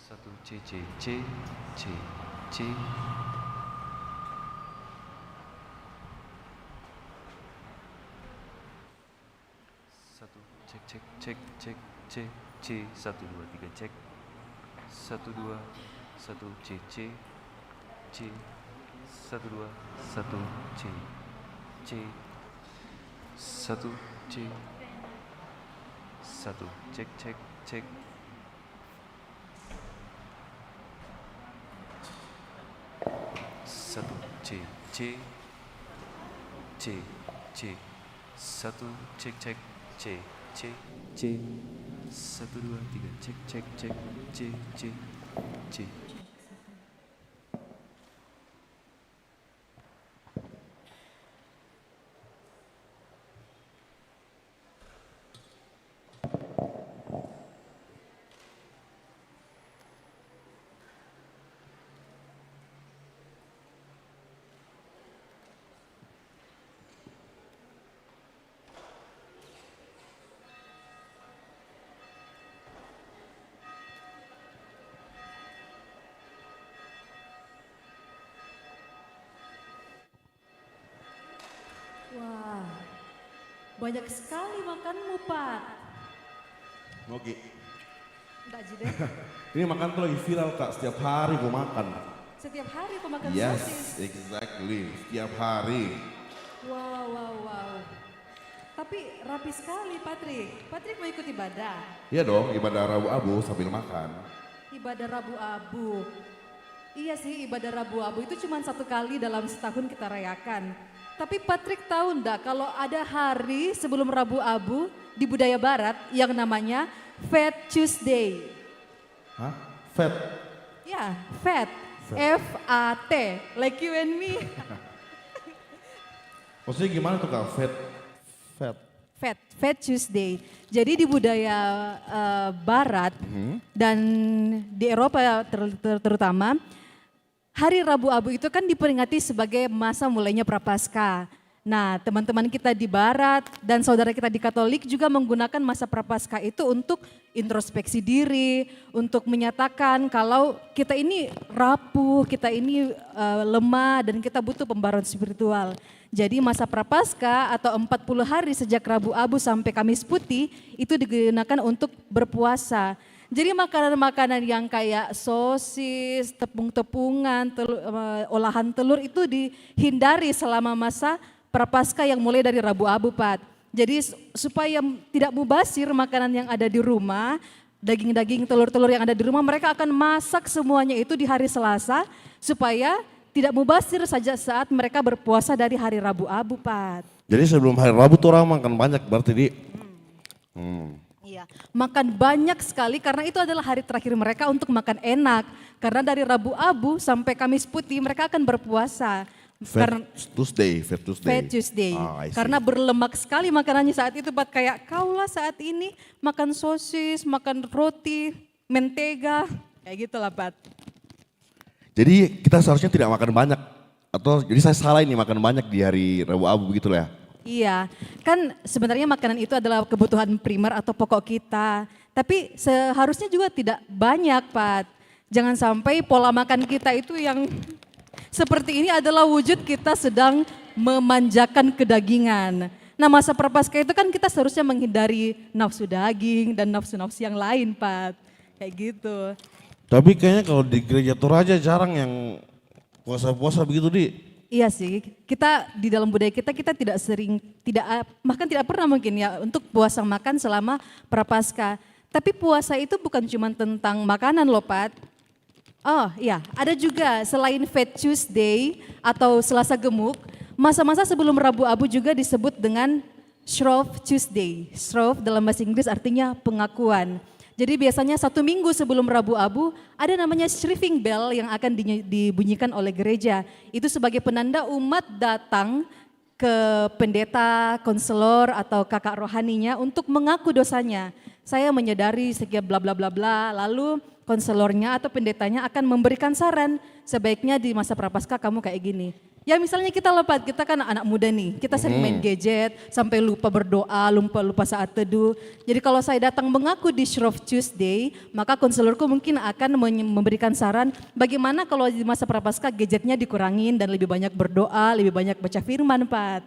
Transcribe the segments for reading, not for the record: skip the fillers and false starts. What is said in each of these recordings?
Satu C C C C C. Satu cek cek cek cek C C. Satu dua tiga cek. Satu dua satu C C C. Satu dua satu C C. Satu C. Satu cek cek cek. Satu C C C C. Satu cek cek C C C. Satu dua tiga cek cek cek C C C. Wah, banyak sekali makanmu, Pak. Oke, Enggak, Jide. ini makan tuh lagi viral kak, setiap hari gue makan. Setiap hari kau makan Yes, sosis. exactly, setiap hari. Wow, wow, wow. Tapi rapi sekali, Patrick. Patrick mau ikut ibadah. Iya dong, ibadah Rabu Abu sambil makan. Ibadah Rabu Abu. Iya sih, ibadah Rabu Abu itu cuma satu kali dalam setahun kita rayakan. Tapi Patrick tahu enggak kalau ada hari sebelum Rabu Abu di budaya barat yang namanya Fat Tuesday. Hah? Fat? Ya, fat. F-A-T. Like you and me. Maksudnya gimana tuh kak, fat? Fat? Fat Tuesday. Jadi di budaya barat dan di Eropa terutama, hari Rabu Abu itu kan diperingati sebagai masa mulainya Prapaskah. Nah, teman-teman kita di barat dan saudara kita di Katolik juga menggunakan masa Prapaskah itu untuk introspeksi diri, untuk menyatakan kalau kita ini rapuh, kita ini lemah dan kita butuh pembaruan spiritual. Jadi masa Prapaskah atau 40 hari sejak Rabu Abu sampai Kamis Putih itu digunakan untuk berpuasa. Jadi makanan-makanan yang kayak sosis, tepung-tepungan, olahan telur itu dihindari selama masa Prapaskah yang mulai dari Rabu Abu, Pat. Jadi supaya tidak mubazir makanan yang ada di rumah, daging-daging, telur-telur yang ada di rumah, mereka akan masak semuanya itu di hari Selasa supaya tidak mubazir saja saat mereka berpuasa dari hari Rabu Abu, Pat. Jadi sebelum hari Rabu tuh orang makan banyak berarti di. Iya, makan banyak sekali karena itu adalah hari terakhir mereka untuk makan enak. Karena dari Rabu Abu sampai Kamis Putih mereka akan berpuasa. Fat Tuesday, Fat Tuesday. Fat Tuesday. Ah, I see. Karena berlemak sekali makanannya saat itu, Pat. Kayak kaulah saat ini makan sosis, makan roti, mentega, kayak gitu lah, Pat. Jadi kita seharusnya tidak makan banyak. Atau jadi saya salah ini makan banyak di hari Rabu Abu begitu lah ya. Iya, kan sebenarnya makanan itu adalah kebutuhan primer atau pokok kita. Tapi seharusnya juga tidak banyak, Pat. Jangan sampai pola makan kita itu yang seperti ini adalah wujud kita sedang memanjakan kedagingan. Nah, masa Prapaskah itu kan kita seharusnya menghindari nafsu daging dan nafsu-nafsu yang lain, Pat. Kayak gitu. Tapi kayaknya kalau di gereja Toraja jarang yang puasa-puasa begitu di. Iya sih, kita di dalam budaya kita tidak sering, bahkan tidak pernah mungkin ya untuk puasa makan selama Prapaskah. Tapi puasa itu bukan cuma tentang makanan loh, Pat. Oh iya, ada juga selain Fat Tuesday atau Selasa Gemuk, masa-masa sebelum Rabu Abu juga disebut dengan Shrove Tuesday. Shrove dalam bahasa Inggris artinya pengakuan. Jadi biasanya 1 minggu sebelum Rabu Abu ada namanya shriving bell yang akan dibunyikan oleh gereja. Itu sebagai penanda umat datang ke pendeta, konselor atau kakak rohaninya untuk mengaku dosanya. Saya menyadari sekian bla bla bla bla, lalu konselornya atau pendetanya akan memberikan saran sebaiknya di masa Prapaskah kamu kayak gini. Ya misalnya kita lepas, kita kan anak muda nih, kita sering main gadget sampai lupa berdoa, lupa saat teduh. Jadi kalau saya datang mengaku di Shrove Tuesday, maka konselorku mungkin akan memberikan saran bagaimana kalau di masa prapaskah gadgetnya dikurangin dan lebih banyak berdoa, lebih banyak baca firman, Pak.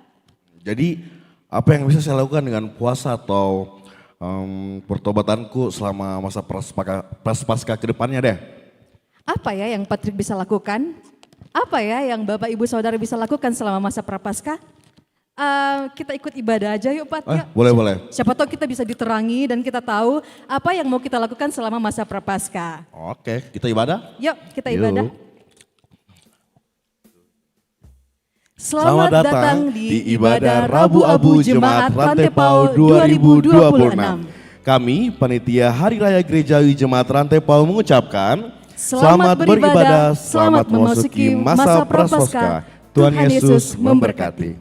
Jadi apa yang bisa saya lakukan dengan puasa atau pertobatanku selama masa prapaskah ke depannya deh? Apa ya yang Patrick bisa lakukan? Apa ya yang Bapak Ibu Saudara bisa lakukan selama masa prapaskah? Kita ikut ibadah aja yuk Pat. Yuk. Boleh. Siapa tahu kita bisa diterangi dan kita tahu apa yang mau kita lakukan selama masa prapaskah. Oke, kita ibadah? Yuk kita Yuk. ibadah. Selamat datang di ibadah Rabu Abu Jemaat Rantepau 2026. Kami, Panitia Hari Raya Gerejawi Jemaat Rantepau mengucapkan Selamat beribadah, selamat memasuki masa prapaskah. Tuhan Yesus memberkati.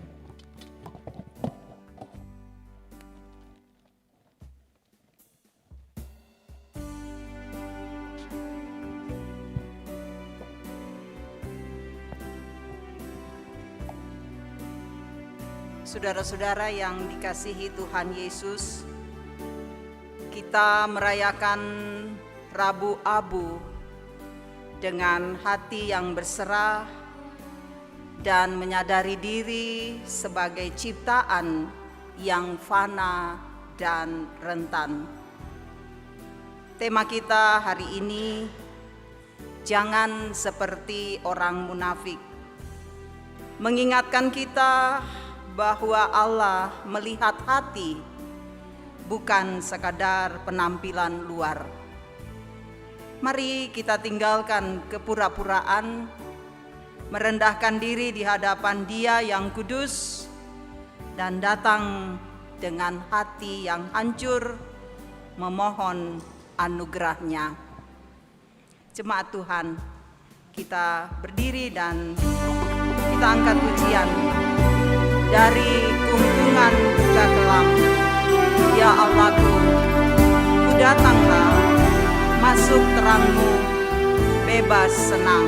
Saudara-saudara yang dikasihi Tuhan Yesus, kita merayakan Rabu Abu dengan hati yang berserah dan menyadari diri sebagai ciptaan yang fana dan rentan. Tema kita hari ini, jangan seperti orang munafik, mengingatkan kita bahwa Allah melihat hati, bukan sekadar penampilan luar. Mari kita tinggalkan kepura-puraan, merendahkan diri di hadapan Dia yang kudus, dan datang dengan hati yang hancur, memohon anugerah-Nya. Jemaat Tuhan, kita berdiri dan kita angkat pujian dari kunjungan duka kelam. Ya Allahku, ku datanglah, masuk terang-Mu, bebas senang.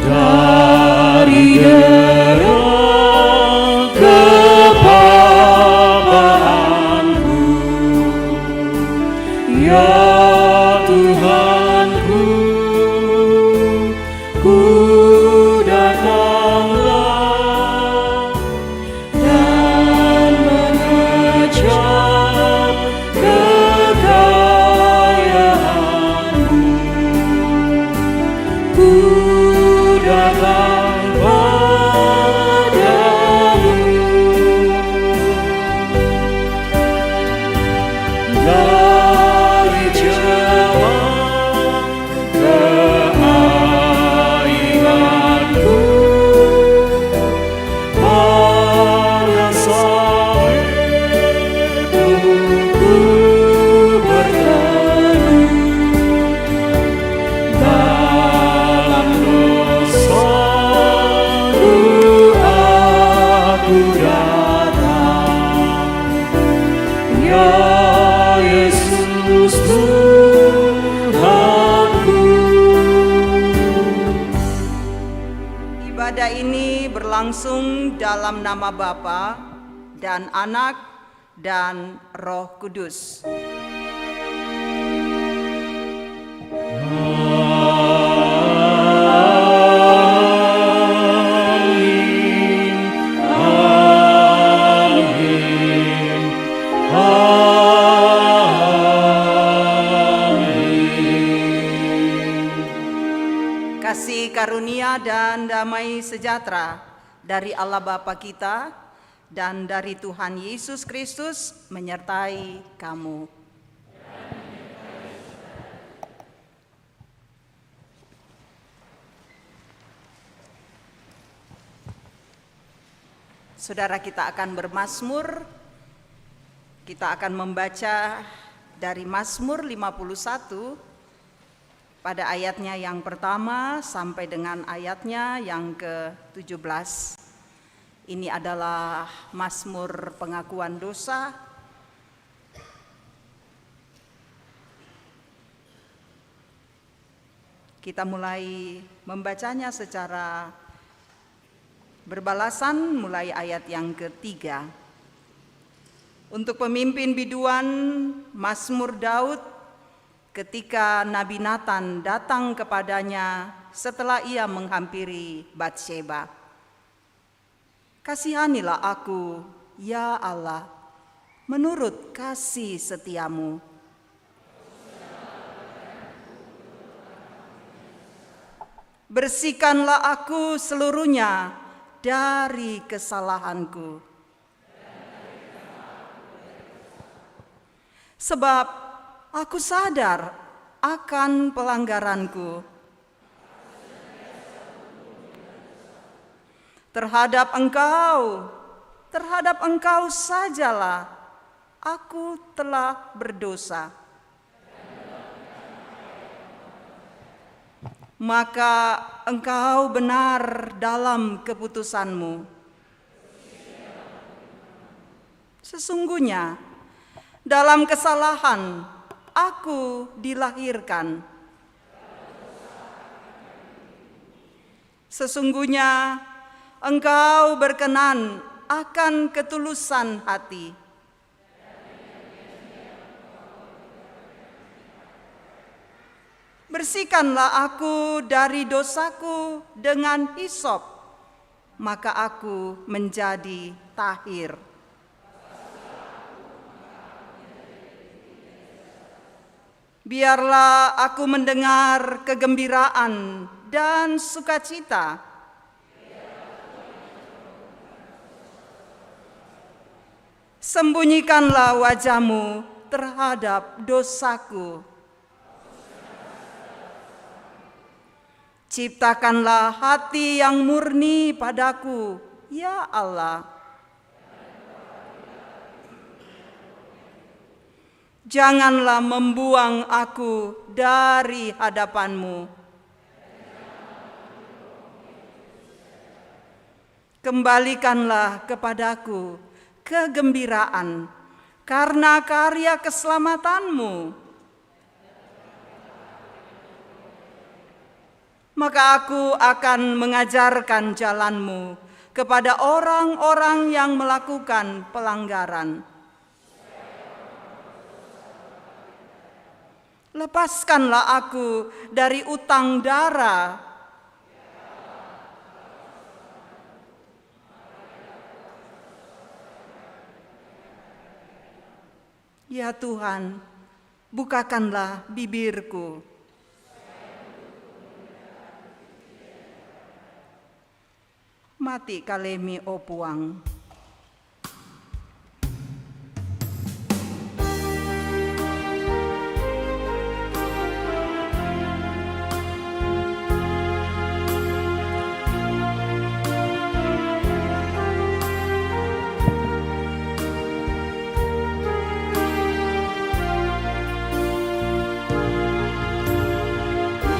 Dari Yesus Tuhanku. Ibadah ini berlangsung dalam nama Bapa dan Anak dan Roh Kudus. Kasih karunia dan damai sejahtera dari Allah Bapa kita dan dari Tuhan Yesus Kristus menyertai kamu. Saudara, kita akan bermazmur. Kita akan membaca dari Mazmur 51 pada ayatnya yang pertama sampai dengan ayatnya yang ke-17. Ini adalah Mazmur pengakuan dosa. Kita mulai membacanya secara berbalasan mulai ayat yang ketiga. Untuk pemimpin biduan, Mazmur Daud ketika Nabi Nathan datang kepadanya setelah ia menghampiri Batsheba. Kasihanilah aku, ya Allah, menurut kasih setiamu. Bersihkanlah aku seluruhnya dari kesalahanku. Sebab aku sadar akan pelanggaranku. Terhadap engkau sajalah aku telah berdosa. Maka engkau benar dalam keputusanmu. Sesungguhnya dalam kesalahan aku dilahirkan. Sesungguhnya engkau berkenan akan ketulusan hati. Bersihkanlah aku dari dosaku dengan hisop, maka aku menjadi tahir. Biarlah aku mendengar kegembiraan dan sukacita. Sembunyikanlah wajahmu terhadap dosaku. Ciptakanlah hati yang murni padaku, ya Allah. Janganlah membuang aku dari hadapanmu. Kembalikanlah kepadaku kegembiraan karena karya keselamatanmu. Maka aku akan mengajarkan jalanmu kepada orang-orang yang melakukan pelanggaran. Lepaskanlah aku dari utang dara. Ya Tuhan, bukakanlah bibirku. Mati kalemi opuang.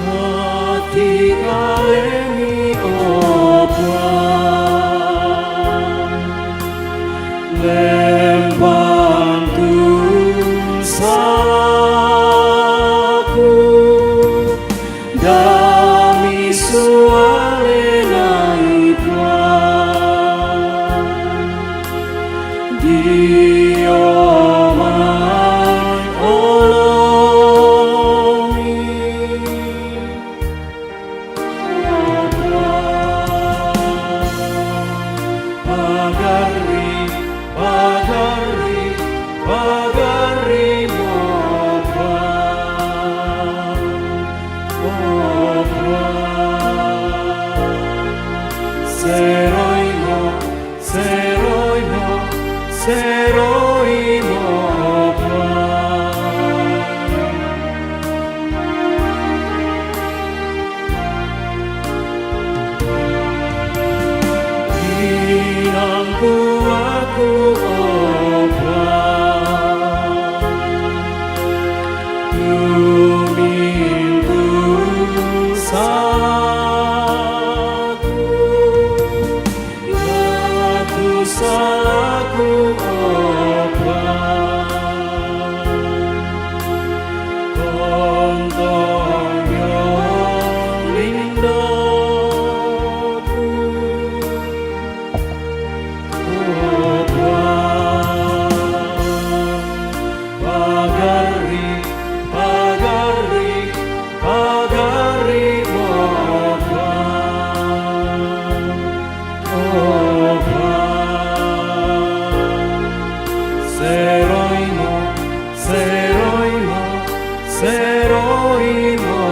Mati kalemi opuang, lembang tu salah. Seroimo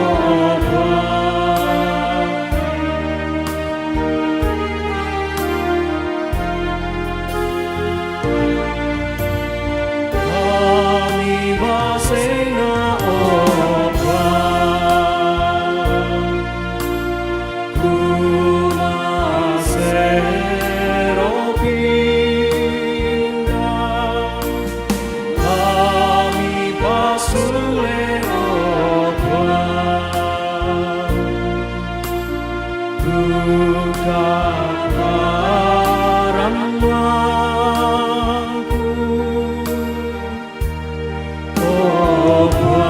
Kami basena opa Kuma seropindah Kami basule opa Bukan parangku opa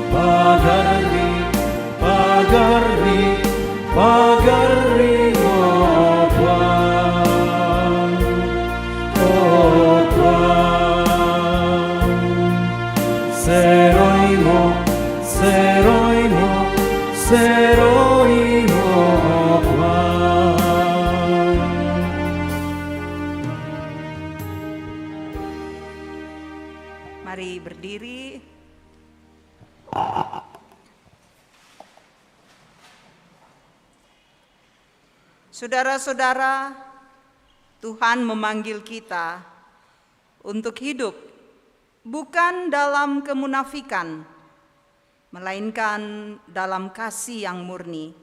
Pagari, pagari, pagari opa Opa Seroimo, seroimo, seroimo opa Mari berdiri. Saudara-saudara, Tuhan memanggil kita untuk hidup bukan dalam kemunafikan, melainkan dalam kasih yang murni.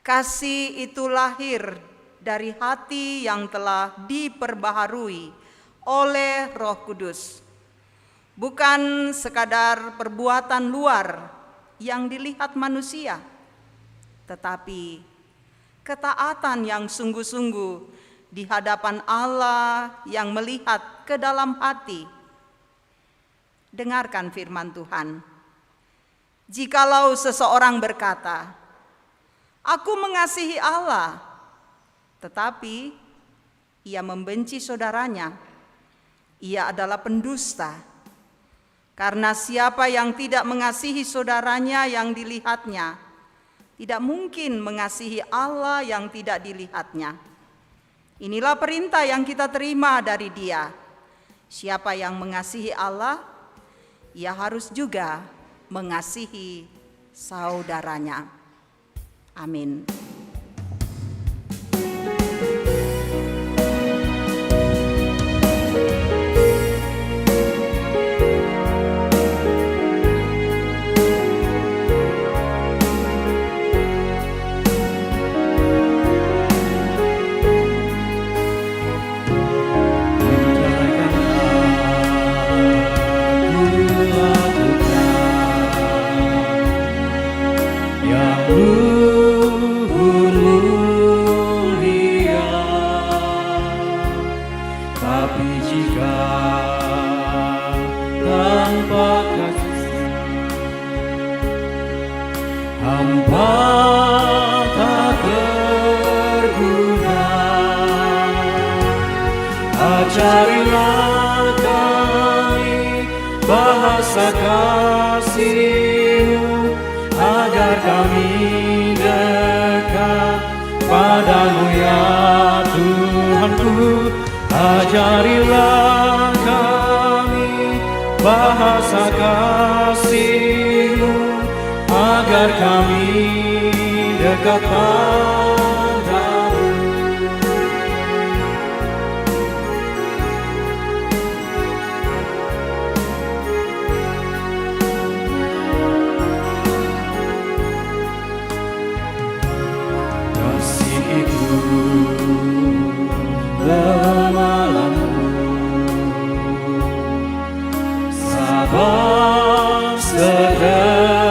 Kasih itu lahir dari hati yang telah diperbaharui oleh Roh Kudus. Bukan sekadar perbuatan luar yang dilihat manusia, tetapi ketaatan yang sungguh-sungguh di hadapan Allah yang melihat ke dalam hati. Dengarkan firman Tuhan. Jikalau seseorang berkata, "Aku mengasihi Allah," tetapi ia membenci saudaranya, ia adalah pendusta. Karena siapa yang tidak mengasihi saudaranya yang dilihatnya, tidak mungkin mengasihi Allah yang tidak dilihatnya. Inilah perintah yang kita terima dari Dia. Siapa yang mengasihi Allah, ia harus juga mengasihi saudaranya. Amin. Tapi jika tanpa kasih hamba tak berguna, ajarilah kami bahasa kasih-Mu agar kami dekat padamu ya Tuhanku. Ajarilah kami bahasa kasih-Mu agar kami dekat padamu. Kasih itu lemah lembut, sabar sederhana.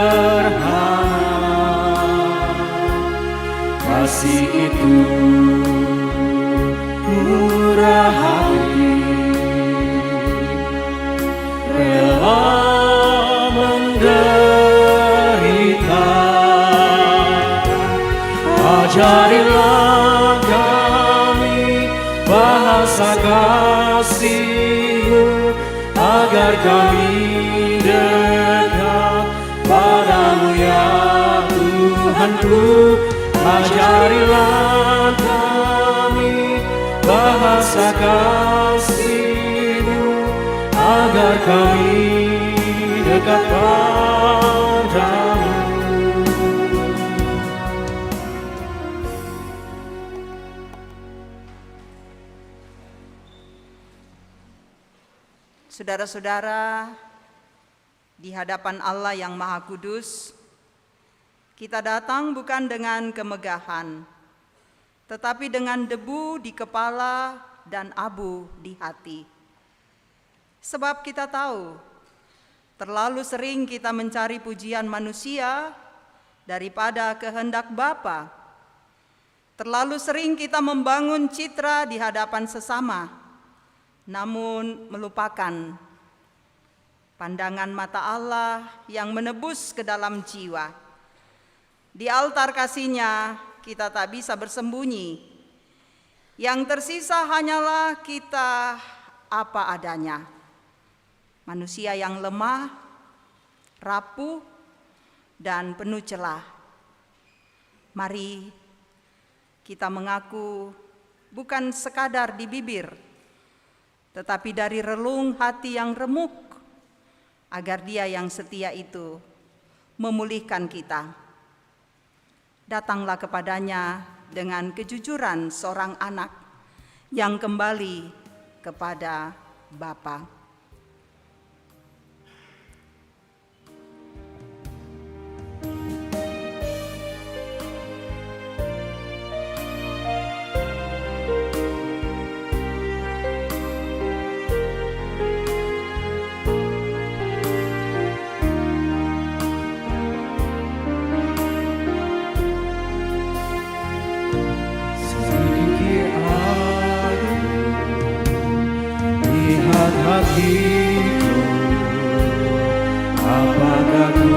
Kasih itu murah hati, rela menderita. Ajarilah kami bahasa kasih-Mu agar kami dekat padamu ya Tuhanku. Ajarilah kami bahasa kasih-Mu agar kami dekat padamu. Saudara-saudara, di hadapan Allah yang Maha Kudus, kita datang bukan dengan kemegahan, tetapi dengan debu di kepala dan abu di hati. Sebab kita tahu, terlalu sering kita mencari pujian manusia daripada kehendak Bapa. Terlalu sering kita membangun citra di hadapan sesama, namun melupakan pandangan mata Allah yang menebus ke dalam jiwa. Di altar kasih-Nya kita tak bisa bersembunyi. Yang tersisa hanyalah kita apa adanya. Manusia yang lemah, rapuh, dan penuh celah. Mari kita mengaku bukan sekadar di bibir, tetapi dari relung hati yang remuk, agar Dia yang setia itu memulihkan kita. Datanglah kepadanya dengan kejujuran seorang anak yang kembali kepada Bapa. Hatiku, apakah ku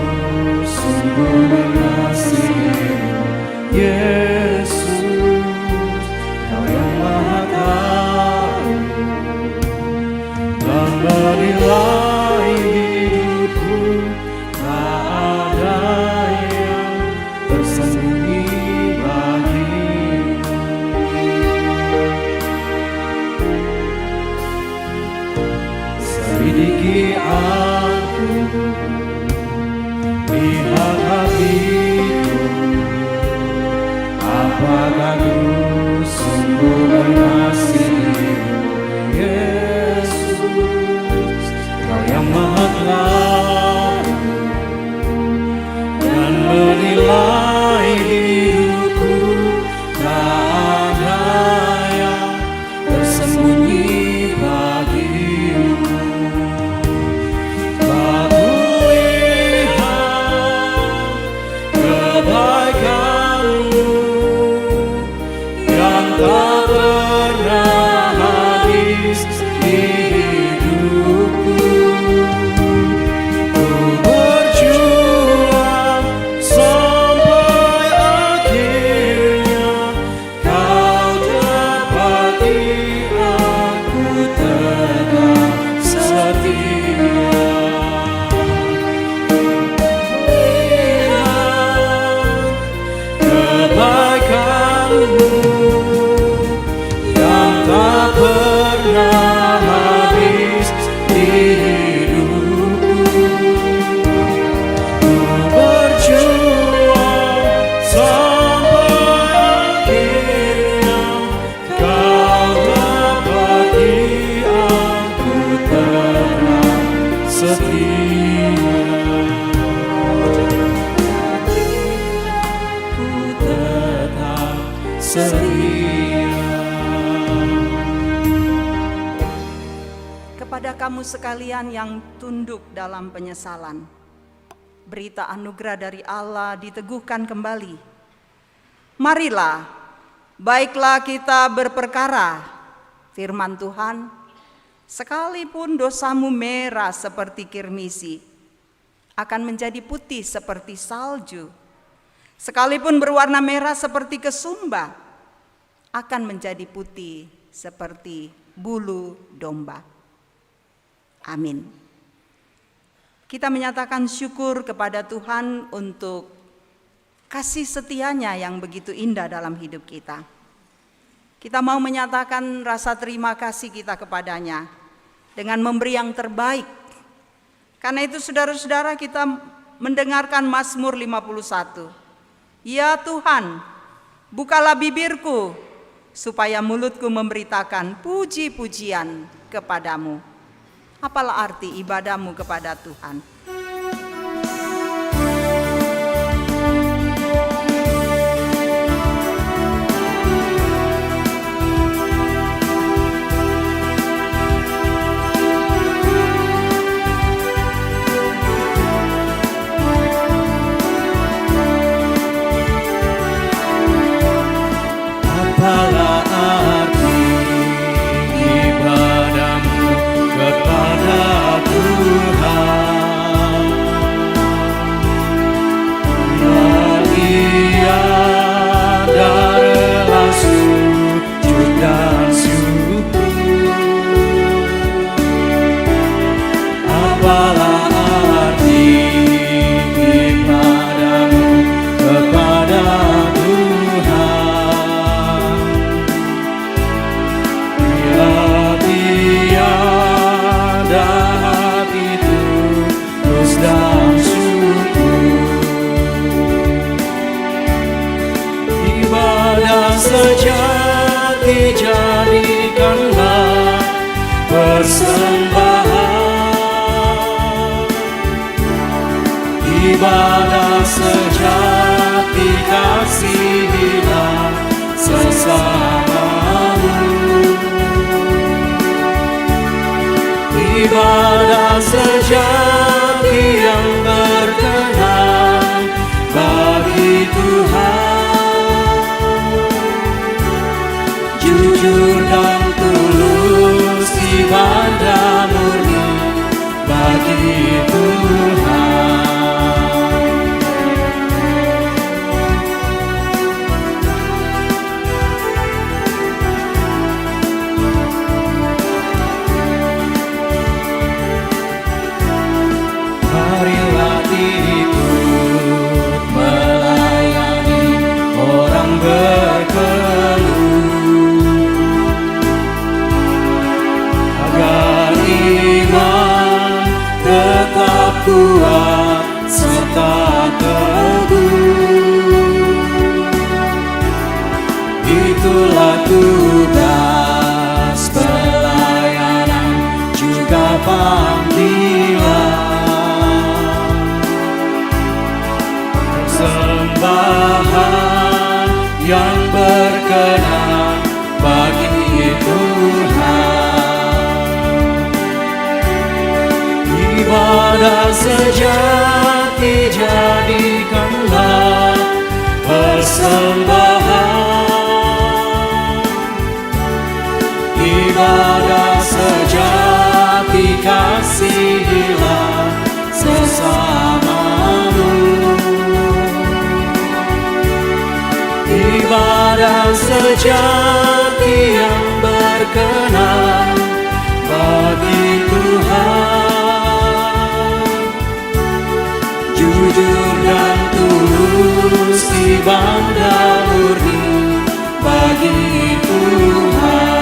sungguh mengasihimu, Yesus, Kau yang Maha Tahu dan menilai hidupku, tak ada yang tersembunyi bagimu. Selidiki aku, lihat hatiku, apakah ku sungguh mengasihimu, Yesus, Kau yang Maha Tahu dan menilai hidupku, tak ada yang tersembunyi bagimu. Kebaikan-Mu yang tak pernah habis di hidupku. Ku berjuang sampai akhirnya Kau dapati aku tetap setia. Kebaikan-Mu yang tak pernah habis di hidupku. Ku berjuang sampai akhirnya Kau dapati aku tetap setia. Kepada kamu sekalian yang tunduk dalam penyesalan, berita anugerah dari Allah diteguhkan kembali. Marilah, baiklah kita berperkara, firman Tuhan, sekalipun dosamu merah seperti kirmisi, akan menjadi putih seperti salju. Sekalipun berwarna merah seperti kesumba, akan menjadi putih seperti bulu domba. Amin. Kita menyatakan syukur kepada Tuhan untuk kasih setia-Nya yang begitu indah dalam hidup kita. Kita mau menyatakan rasa terima kasih kita kepadanya dengan memberi yang terbaik. Karena itu saudara-saudara, kita mendengarkan Mazmur 51. Ya Tuhan, bukalah bibirku supaya mulutku memberitakan puji-pujian kepadamu. Apalah arti ibadahmu kepada Tuhan? Apalah arti ibadahmu kepada Tuhan? Ia adalah sujud dan syukur. Apalah arti ibadahmu kepada Tuhan? Bila tiada hati tulus dan syukur, ibadah sejati jadikanlah persembahan. Ibadah sejati kasihilah sesamamu. Ibadah sejati yang berkenan bagi Tuhan, jujur dan tulus ibadah murni bagi Tuhan. Marilah ikut melayani orang berkeluh, agar iman tetap kuat serta teguh. Itulah tugas pelayanan juga panggilan. Persembahan yang berkenan bagi Tuhan. Ibadah sejati jadikanlah persembahan. Ibadah sejati kasihilah sesamamu. Ibadah sejati yang berkenan bagi Tuhan, jujur dan tulus ibadah murni bagi Tuhan.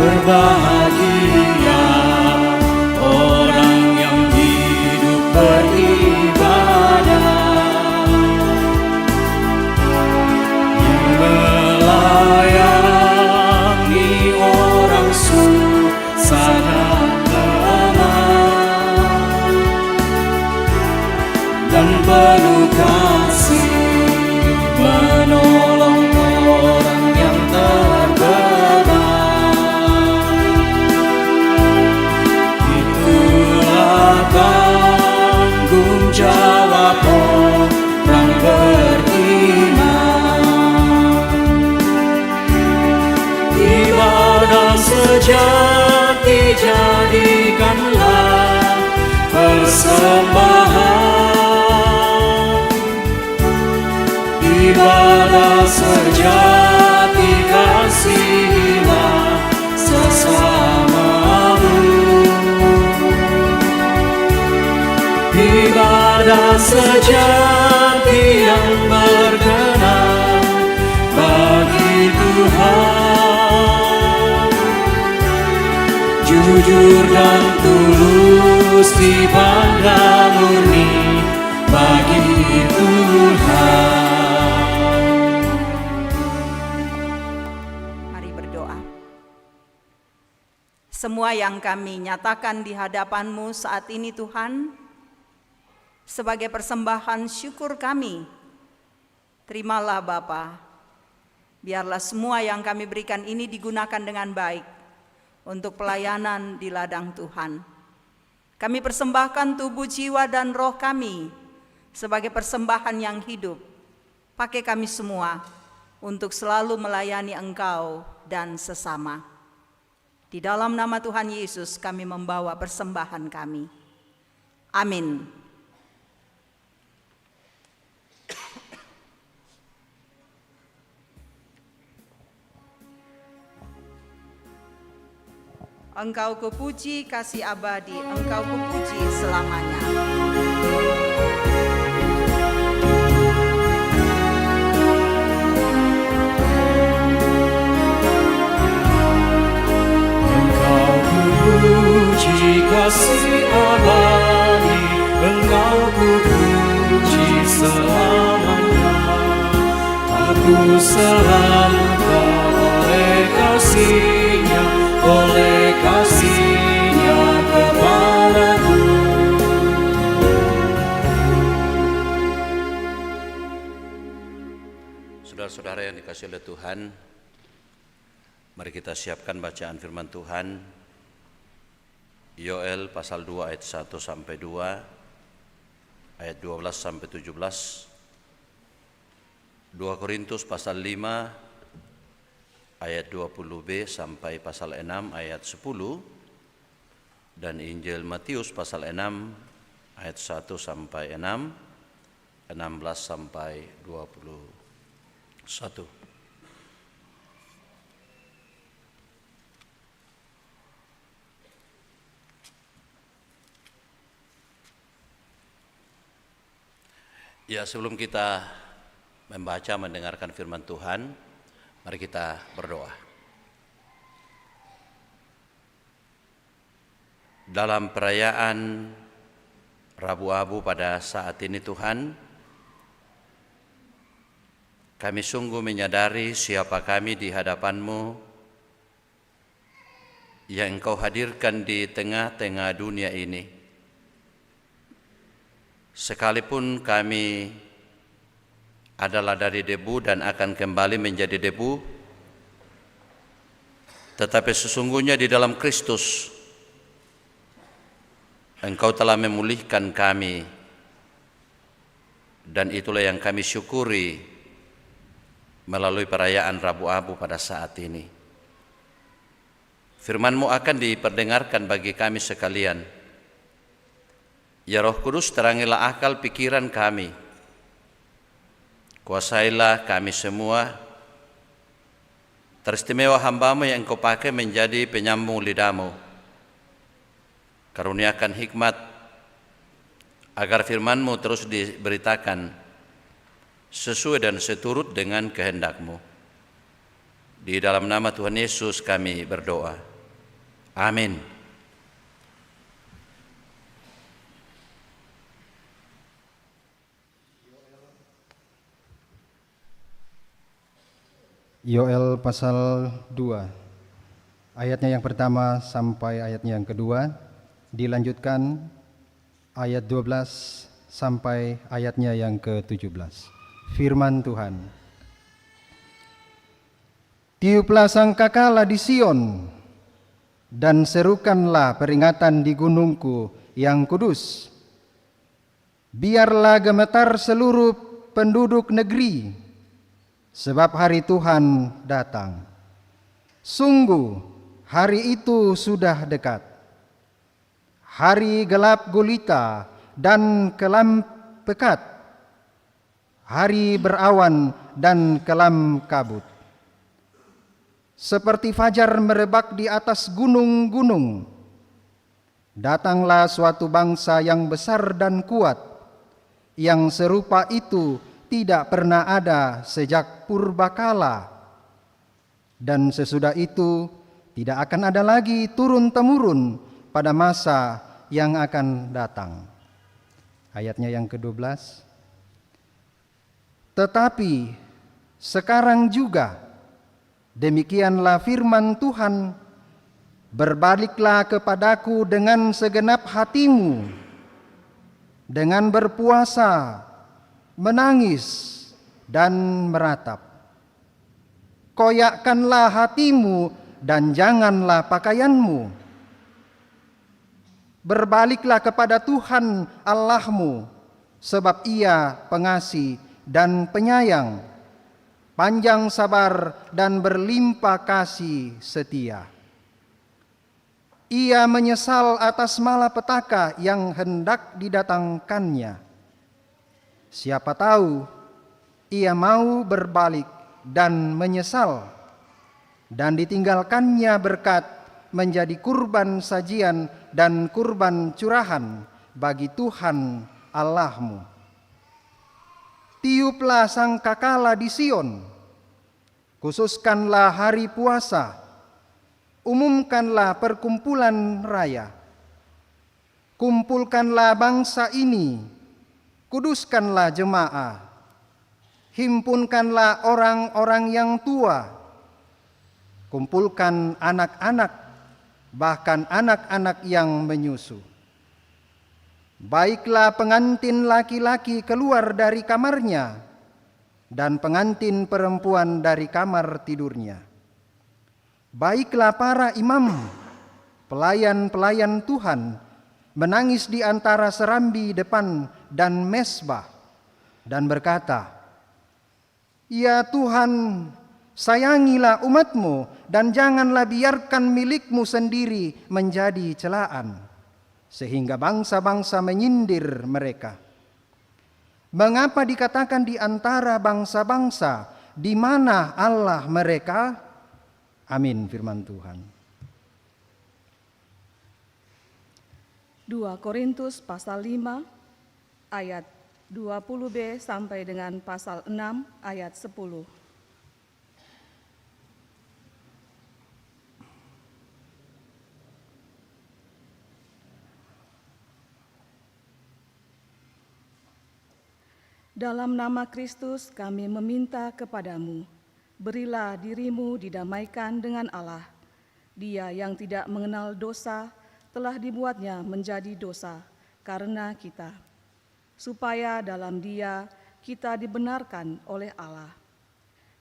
Berbahagia orang yang hidup beribadah, yang melayani orang susah dan lemah, dan penuh kasih menolong orang yang terbelah. Tanggung jawab orang beriman. Ibadah sejati jadikanlah persembahan. Ibadah sejati kasihilah sesamamu. ibadah sejati yang berkenan bagi Tuhan. Jujur dan tulus dipandang murni bagi Tuhan. Mari berdoa. Semua yang kami nyatakan di hadapan-Mu saat ini Tuhan, sebagai persembahan syukur kami, terimalah Bapa. Biarlah semua yang kami berikan ini digunakan dengan baik untuk pelayanan di ladang Tuhan. Kami persembahkan tubuh, jiwa, dan roh kami sebagai persembahan yang hidup. Pakai kami semua untuk selalu melayani Engkau dan sesama. Di dalam nama Tuhan Yesus kami membawa persembahan kami. Amin. Engkau kupuji kasih abadi, Engkau kupuji selamanya. Engkau kupuji kasih abadi, Engkau kupuji selamanya. Aku selalu oleh kasih-Nya, oleh kasih-Nya kepadaku. Saudara-saudara yang dikasihi oleh Tuhan, mari kita siapkan bacaan firman Tuhan. Yoel pasal 2 ayat 1 sampai 2, ayat 12 sampai 17. 2 Korintus pasal 5 ayat 20b sampai pasal 6 ayat 10, dan Injil Matius pasal 6 ayat 1 sampai 6, 16 sampai 21. Ya, sebelum kita membaca mendengarkan firman Tuhan, mari kita berdoa. Dalam perayaan Rabu Abu pada saat ini Tuhan, kami sungguh menyadari siapa kami di hadapan-Mu yang Engkau hadirkan di tengah-tengah dunia ini. Sekalipun kami adalah dari debu dan akan kembali menjadi debu, tetapi sesungguhnya di dalam Kristus Engkau telah memulihkan kami, dan itulah yang kami syukuri melalui perayaan Rabu Abu pada saat ini. Firman-Mu akan diperdengarkan bagi kami sekalian. Ya Roh Kudus, terangilah akal pikiran kami, kuasailah kami semua, teristimewa hamba-Mu yang Engkau pakai menjadi penyambung lidah-Mu. Karuniakan hikmat agar firman-Mu terus diberitakan sesuai dan seturut dengan kehendak-Mu. Di dalam nama Tuhan Yesus kami berdoa. Amin. Yoel pasal 2, ayatnya yang pertama sampai ayatnya yang kedua, dilanjutkan ayat 12 sampai ayatnya yang ke-17. Firman Tuhan. Tiuplah sangkakala di Sion, dan serukanlah peringatan di gunungku yang kudus. Biarlah gemetar seluruh penduduk negeri, sebab hari Tuhan datang. Sungguh hari itu sudah dekat. Hari gelap gulita dan kelam pekat. Hari berawan dan kelam kabut. Seperti fajar merebak di atas gunung-gunung. Datanglah suatu bangsa yang besar dan kuat, yang serupa itu tidak pernah ada sejak purbakala, dan sesudah itu tidak akan ada lagi turun-temurun pada masa yang akan datang. Ayatnya yang ke-12. Tetapi sekarang juga demikianlah firman Tuhan, berbaliklah kepadaku dengan segenap hatimu, dengan berpuasa, menangis, dan meratap. Koyakkanlah hatimu dan janganlah pakaianmu. Berbaliklah kepada Tuhan Allahmu, sebab Ia pengasih dan penyayang, panjang sabar dan berlimpah kasih setia. Ia menyesal atas malapetaka yang hendak didatangkannya. Siapa tahu ia mau berbalik dan menyesal, dan ditinggalkannya berkat menjadi kurban sajian dan kurban curahan bagi Tuhan Allahmu. Tiuplah sangkakala di Sion, khususkanlah hari puasa, umumkanlah perkumpulan raya. Kumpulkanlah bangsa ini, kuduskanlah jemaah, himpunkanlah orang-orang yang tua, kumpulkan anak-anak, bahkan anak-anak yang menyusu. Baiklah pengantin laki-laki keluar dari kamarnya, dan pengantin perempuan dari kamar tidurnya. Baiklah para imam, pelayan-pelayan Tuhan, menangis di antara serambi depan dan mesbah, dan berkata, "Ya Tuhan, sayangilah umat-Mu, dan janganlah biarkan milik-Mu sendiri menjadi celaan, sehingga bangsa-bangsa menyindir mereka. Mengapa dikatakan di antara bangsa-bangsa, di mana Allah mereka?" Amin, firman Tuhan. 2 Korintus pasal 5 ayat 20b sampai dengan pasal 6 ayat 10. Dalam nama Kristus kami meminta kepadamu, berilah dirimu didamaikan dengan Allah. Dia yang tidak mengenal dosa telah dibuatnya menjadi dosa karena kita, supaya dalam Dia kita dibenarkan oleh Allah.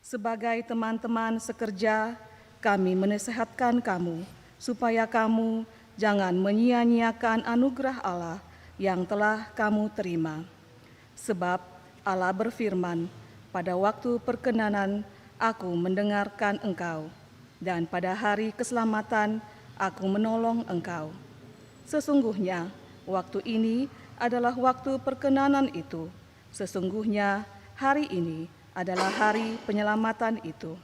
Sebagai teman-teman sekerja, kami menasehatkan kamu supaya kamu jangan menyia-nyiakan anugerah Allah yang telah kamu terima. Sebab Allah berfirman, "Pada waktu perkenanan aku mendengarkan engkau, dan pada hari keselamatan aku menolong engkau." Sesungguhnya waktu ini adalah waktu perkenanan itu. Sesungguhnya hari ini adalah hari penyelamatan itu.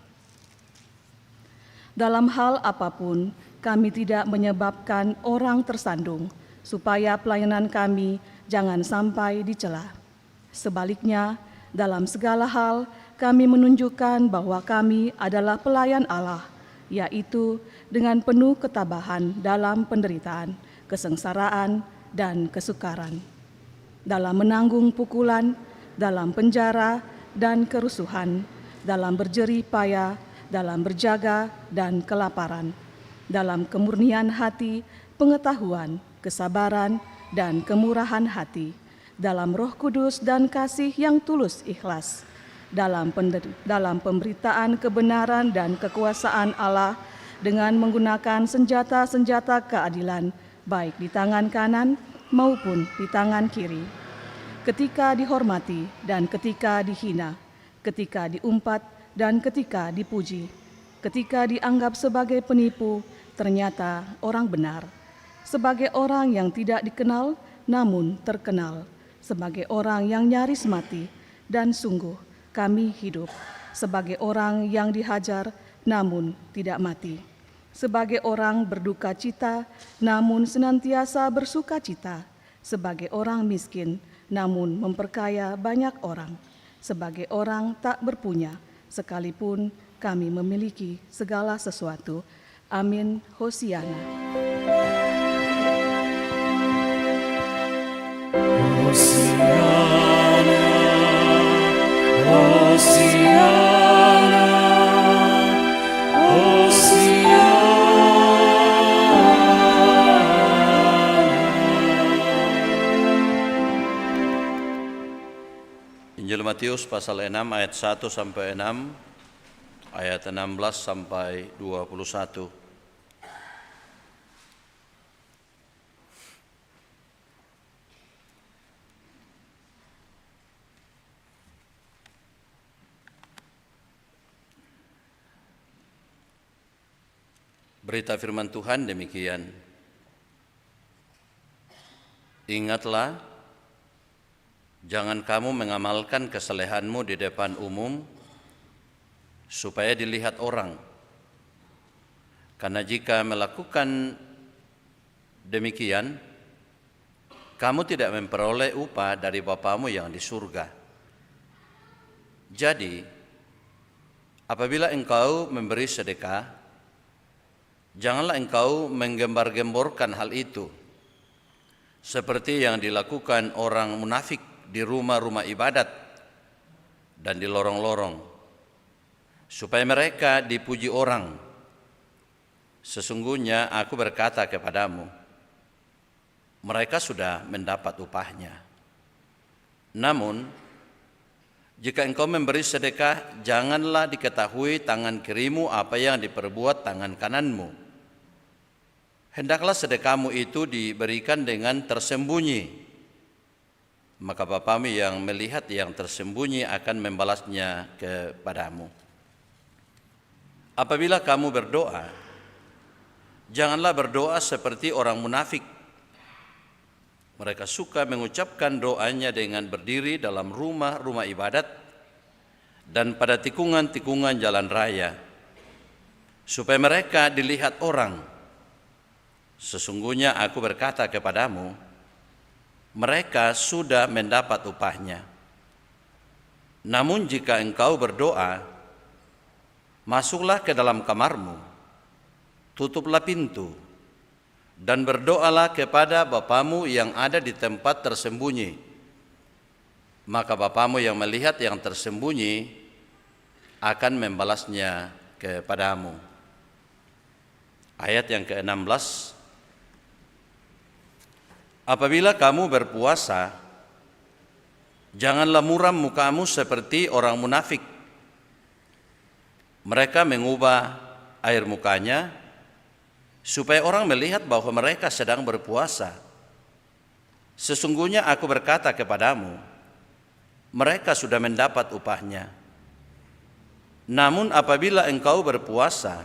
Dalam hal apapun, kami tidak menyebabkan orang tersandung, supaya pelayanan kami jangan sampai dicela. Sebaliknya, dalam segala hal kami menunjukkan bahwa kami adalah pelayan Allah, yaitu dengan penuh ketabahan dalam penderitaan, kesengsaraan, dan kesukaran, dalam menanggung pukulan, dalam penjara dan kerusuhan, dalam berjerih payah, dalam berjaga dan kelaparan, dalam kemurnian hati, pengetahuan, kesabaran, dan kemurahan hati, dalam Roh Kudus dan kasih yang tulus ikhlas, dalam pemberitaan kebenaran dan kekuasaan Allah dengan menggunakan senjata-senjata keadilan, baik di tangan kanan maupun di tangan kiri, ketika dihormati dan ketika dihina, ketika diumpat dan ketika dipuji, ketika dianggap sebagai penipu, ternyata orang benar, sebagai orang yang tidak dikenal namun terkenal, sebagai orang yang nyaris mati, dan sungguh kami hidup, sebagai orang yang dihajar namun tidak mati, sebagai orang berduka cita, namun senantiasa bersuka cita, sebagai orang miskin, namun memperkaya banyak orang, sebagai orang tak berpunya, sekalipun kami memiliki segala sesuatu. Amin. Hosiana. Hosiana, Hosiana, Hosiana. Injil Matius pasal 6 ayat 1 sampai 6, ayat 16 sampai 21. Berita firman Tuhan demikian. Ingatlah, jangan kamu mengamalkan kesalehanmu di depan umum supaya dilihat orang. Karena jika melakukan demikian, kamu tidak memperoleh upah dari Bapamu yang di surga. Jadi, apabila engkau memberi sedekah, janganlah engkau menggembar-gemborkan hal itu, seperti yang dilakukan orang munafik di rumah-rumah ibadat dan di lorong-lorong, supaya mereka dipuji orang. Sesungguhnya aku berkata kepadamu, mereka sudah mendapat upahnya. Namun, jika engkau memberi sedekah, janganlah diketahui tangan kirimu apa yang diperbuat tangan kananmu. Hendaklah sedekahmu itu diberikan dengan tersembunyi, maka Bapamu yang melihat yang tersembunyi akan membalasnya kepadamu. Apabila kamu berdoa, janganlah berdoa seperti orang munafik. Mereka suka mengucapkan doanya dengan berdiri dalam rumah-rumah ibadat dan pada tikungan-tikungan jalan raya, supaya mereka dilihat orang. Sesungguhnya aku berkata kepadamu, mereka sudah mendapat upahnya. Namun jika engkau berdoa, masuklah ke dalam kamarmu, tutuplah pintu, dan berdoalah kepada Bapamu yang ada di tempat tersembunyi. Maka Bapamu yang melihat yang tersembunyi akan membalasnya kepadamu. Ayat yang ke-16. Apabila kamu berpuasa, janganlah muram mukamu seperti orang munafik. Mereka mengubah air mukanya supaya orang melihat bahwa mereka sedang berpuasa. Sesungguhnya aku berkata kepadamu, mereka sudah mendapat upahnya. Namun apabila engkau berpuasa,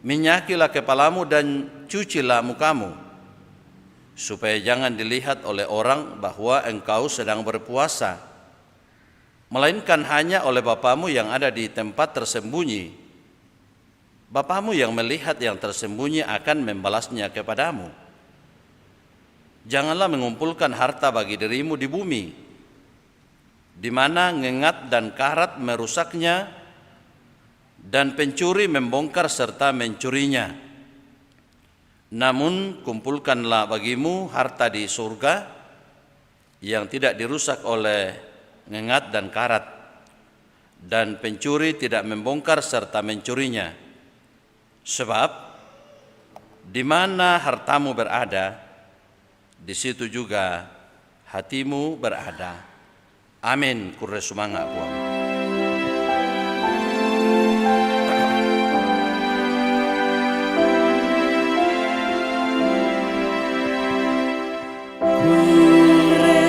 minyakilah kepalamu dan cucilah mukamu, supaya jangan dilihat oleh orang bahwa engkau sedang berpuasa, melainkan hanya oleh Bapamu yang ada di tempat tersembunyi. Bapamu yang melihat yang tersembunyi akan membalasnya kepadamu. Janganlah mengumpulkan harta bagi dirimu di bumi, di mana ngengat dan karat merusaknya, dan pencuri membongkar serta mencurinya. Namun kumpulkanlah bagimu harta di surga yang tidak dirusak oleh ngengat dan karat, dan pencuri tidak membongkar serta mencurinya. Sebab di mana hartamu berada, di situ juga hatimu berada. Amin. Kure sumanga Puang.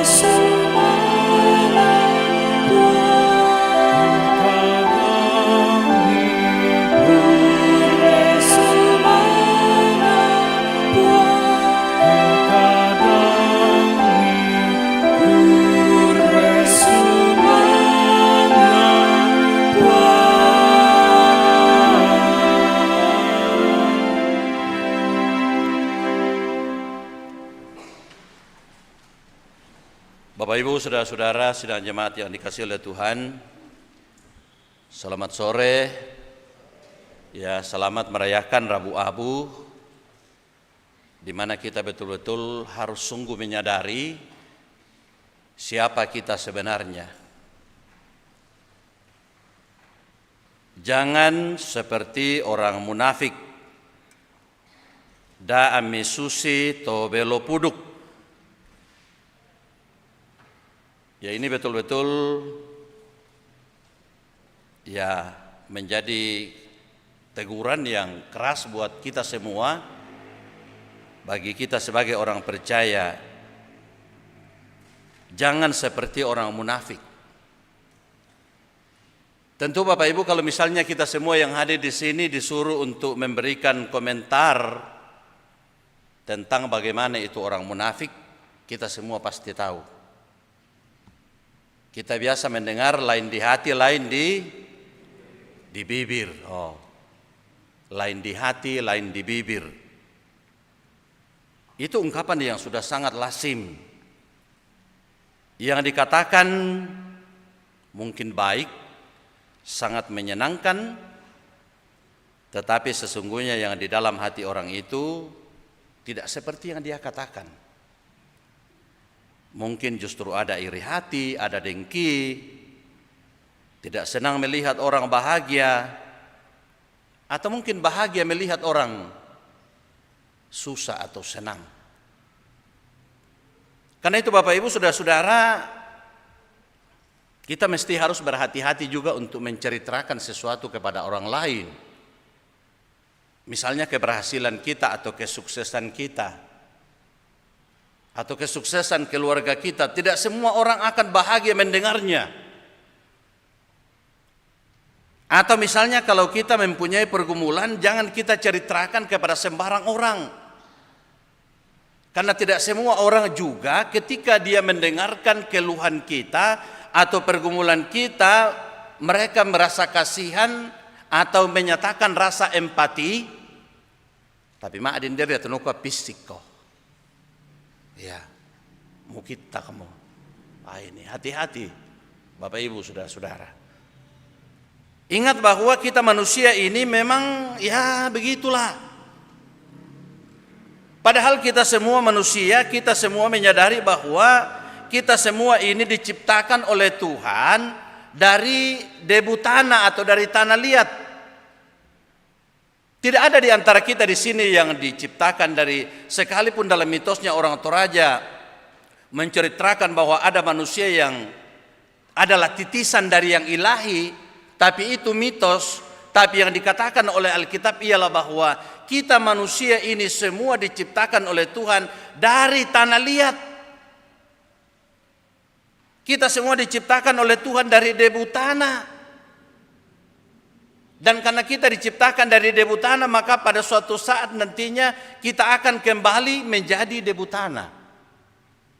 Sumana Bapak Ibu, saudara-saudara sidang jemaat yang dikasihi oleh Tuhan, selamat sore. Ya, selamat merayakan Rabu Abu, di mana kita betul-betul harus sungguh menyadari siapa kita sebenarnya. Jangan seperti orang munafik, da amisusi to belo puduk. Ya, ini betul-betul ya menjadi teguran yang keras buat kita semua, bagi kita sebagai orang percaya. Jangan seperti orang munafik. Tentu Bapak Ibu, kalau misalnya kita semua yang hadir di sini disuruh untuk memberikan komentar tentang bagaimana itu orang munafik, kita semua pasti tahu. Kita biasa mendengar lain di hati, lain di bibir. Oh, lain di hati, lain di bibir. Itu ungkapan yang sudah sangat lazim. Yang dikatakan mungkin baik, sangat menyenangkan, tetapi sesungguhnya yang di dalam hati orang itu tidak seperti yang dia katakan. Mungkin justru ada iri hati, ada dengki, tidak senang melihat orang bahagia, atau mungkin bahagia melihat orang susah atau senang. Karena itu Bapak Ibu, saudara-saudara, kita mesti harus berhati-hati juga untuk menceritakan sesuatu kepada orang lain. Misalnya keberhasilan kita atau kesuksesan kita, atau kesuksesan keluarga kita, tidak semua orang akan bahagia mendengarnya. Atau misalnya kalau kita mempunyai pergumulan, jangan kita ceritakan kepada sembarang orang. Karena tidak semua orang juga ketika dia mendengarkan keluhan kita atau pergumulan kita, mereka merasa kasihan atau menyatakan rasa empati. Tapi maadin dia tenuka pisiko. Ya, mukita kamu. Ini hati-hati Bapak Ibu, saudara-saudara. Ingat bahwa kita manusia ini memang ya begitulah. Padahal kita semua manusia, kita semua menyadari bahwa kita semua ini diciptakan oleh Tuhan dari debu tanah atau dari tanah liat. Tidak ada di antara kita di sini yang diciptakan dari, sekalipun dalam mitosnya orang Toraja menceritakan bahwa ada manusia yang adalah titisan dari yang ilahi, tapi itu mitos. Tapi yang dikatakan oleh Alkitab ialah bahwa kita manusia ini semua diciptakan oleh Tuhan dari tanah liat. Kita semua diciptakan oleh Tuhan dari debu tanah. Dan karena kita diciptakan dari debu tanah, maka pada suatu saat nantinya kita akan kembali menjadi debu tanah.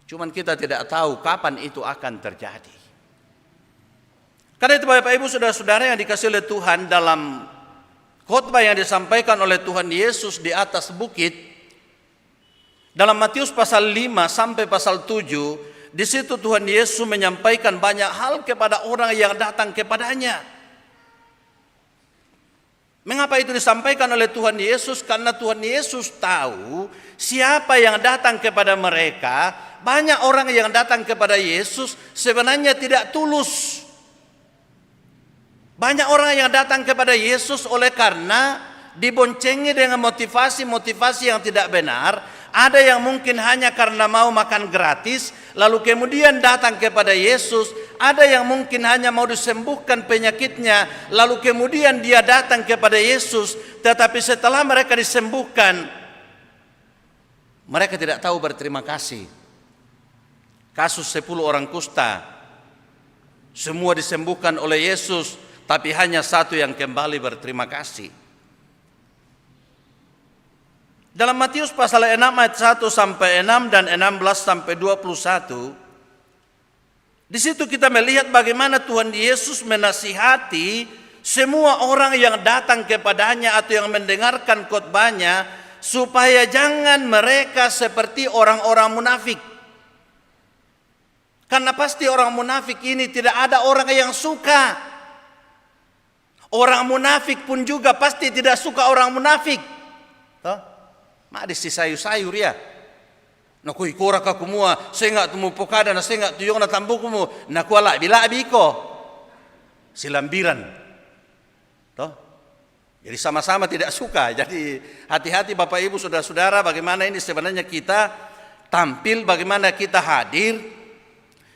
Cuman kita tidak tahu kapan itu akan terjadi. Karena itu Bapak Ibu, saudara-saudara yang dikasihi oleh Tuhan, dalam khotbah yang disampaikan oleh Tuhan Yesus di atas bukit, dalam Matius pasal 5 sampai pasal 7, di situ Tuhan Yesus menyampaikan banyak hal kepada orang yang datang kepadanya. Mengapa itu disampaikan oleh Tuhan Yesus? Karena Tuhan Yesus tahu siapa yang datang kepada mereka. Banyak orang yang datang kepada Yesus sebenarnya tidak tulus. Banyak orang yang datang kepada Yesus oleh karena diboncengi dengan motivasi-motivasi yang tidak benar. Ada yang mungkin hanya karena mau makan gratis, lalu kemudian datang kepada Yesus. Ada yang mungkin hanya mau disembuhkan penyakitnya, lalu kemudian dia datang kepada Yesus. Tetapi setelah mereka disembuhkan, mereka tidak tahu berterima kasih. Kasus 10 orang kusta, semua disembuhkan oleh Yesus, tapi hanya satu yang kembali berterima kasih. Dalam Matius pasal 6 ayat 1 sampai 6 dan 16 sampai 21, di situ kita melihat bagaimana Tuhan Yesus menasihati semua orang yang datang kepadanya atau yang mendengarkan khotbahnya, supaya jangan mereka seperti orang-orang munafik. Karena pasti orang munafik ini tidak ada orang yang suka. Orang munafik pun juga pasti tidak suka orang munafik. Toh? Mak di si sayu-sayur ya. Na kui kora ka kumua, saya nggak temu pokada, na saya nggak tuyong na tambu kumu, na kuala bila abiko. Silambiran. Toh? Jadi sama-sama tidak suka. Jadi hati-hati Bapak Ibu Saudara-saudara, bagaimana ini sebenarnya kita tampil, bagaimana kita hadir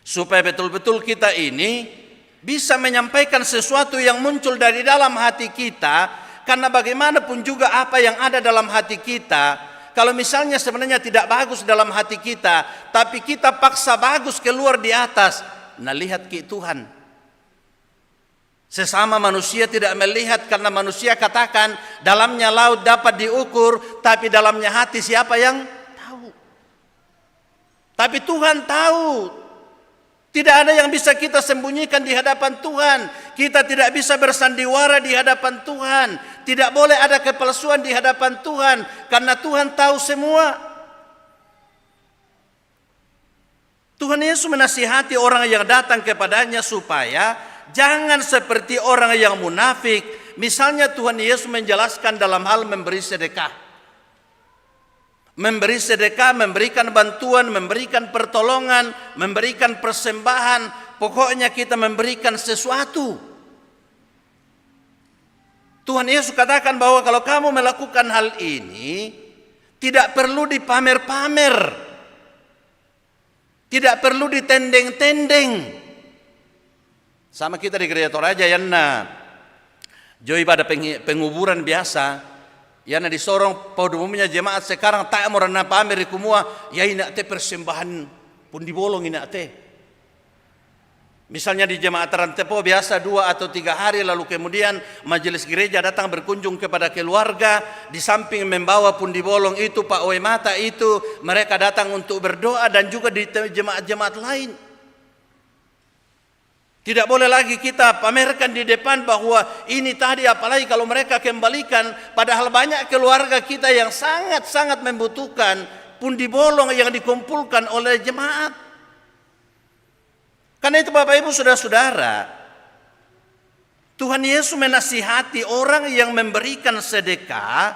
supaya betul-betul kita ini bisa menyampaikan sesuatu yang muncul dari dalam hati kita. Karena bagaimanapun juga apa yang ada dalam hati kita, kalau misalnya sebenarnya tidak bagus dalam hati kita, tapi kita paksa bagus keluar di atas, nah lihat ke Tuhan. Sesama manusia tidak melihat, karena manusia katakan dalamnya laut dapat diukur, tapi dalamnya hati siapa yang tahu? Tapi Tuhan tahu. Tidak ada yang bisa kita sembunyikan di hadapan Tuhan. Kita tidak bisa bersandiwara di hadapan Tuhan. Tidak boleh ada kepalsuan di hadapan Tuhan, karena Tuhan tahu semua. Tuhan Yesus menasihati orang yang datang kepadanya supaya jangan seperti orang yang munafik. Misalnya Tuhan Yesus menjelaskan dalam hal memberi sedekah. Memberi sedekah, memberikan bantuan, memberikan pertolongan, memberikan persembahan. Pokoknya kita memberikan sesuatu. Tuhan Yesus katakan bahwa kalau kamu melakukan hal ini, tidak perlu dipamer-pamer. Tidak perlu ditendeng-tendeng. Sama kita di Gereja Toraja ya, Joy pada penguburan biasa. Ya na disorong pada umumnya jemaat sekarang tak mau rana pamer kumua, ya ina te persembahan pun dibolong ina te. Misalnya di jemaat Rantepo biasa 2 atau 3 hari, lalu kemudian majelis gereja datang berkunjung kepada keluarga, di samping membawa pun dibolong itu Pak Oe Mata itu, mereka datang untuk berdoa, dan juga di jemaat-jemaat lain. Tidak boleh lagi kita pamerkan di depan bahwa ini tadi, apalagi kalau mereka kembalikan, padahal banyak keluarga kita yang sangat-sangat membutuhkan pundi bolong yang dikumpulkan oleh jemaat. Karena itu Bapak Ibu Saudara-saudara, Tuhan Yesus menasihati orang yang memberikan sedekah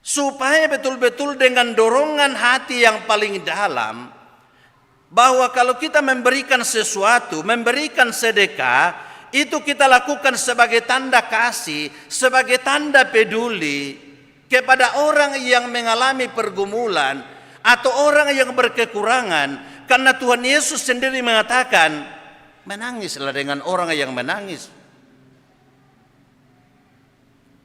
supaya betul-betul dengan dorongan hati yang paling dalam, bahwa kalau kita memberikan sesuatu, memberikan sedekah, itu kita lakukan sebagai tanda kasih, sebagai tanda peduli kepada orang yang mengalami pergumulan atau orang yang berkekurangan. Karena Tuhan Yesus sendiri mengatakan, menangislah dengan orang yang menangis.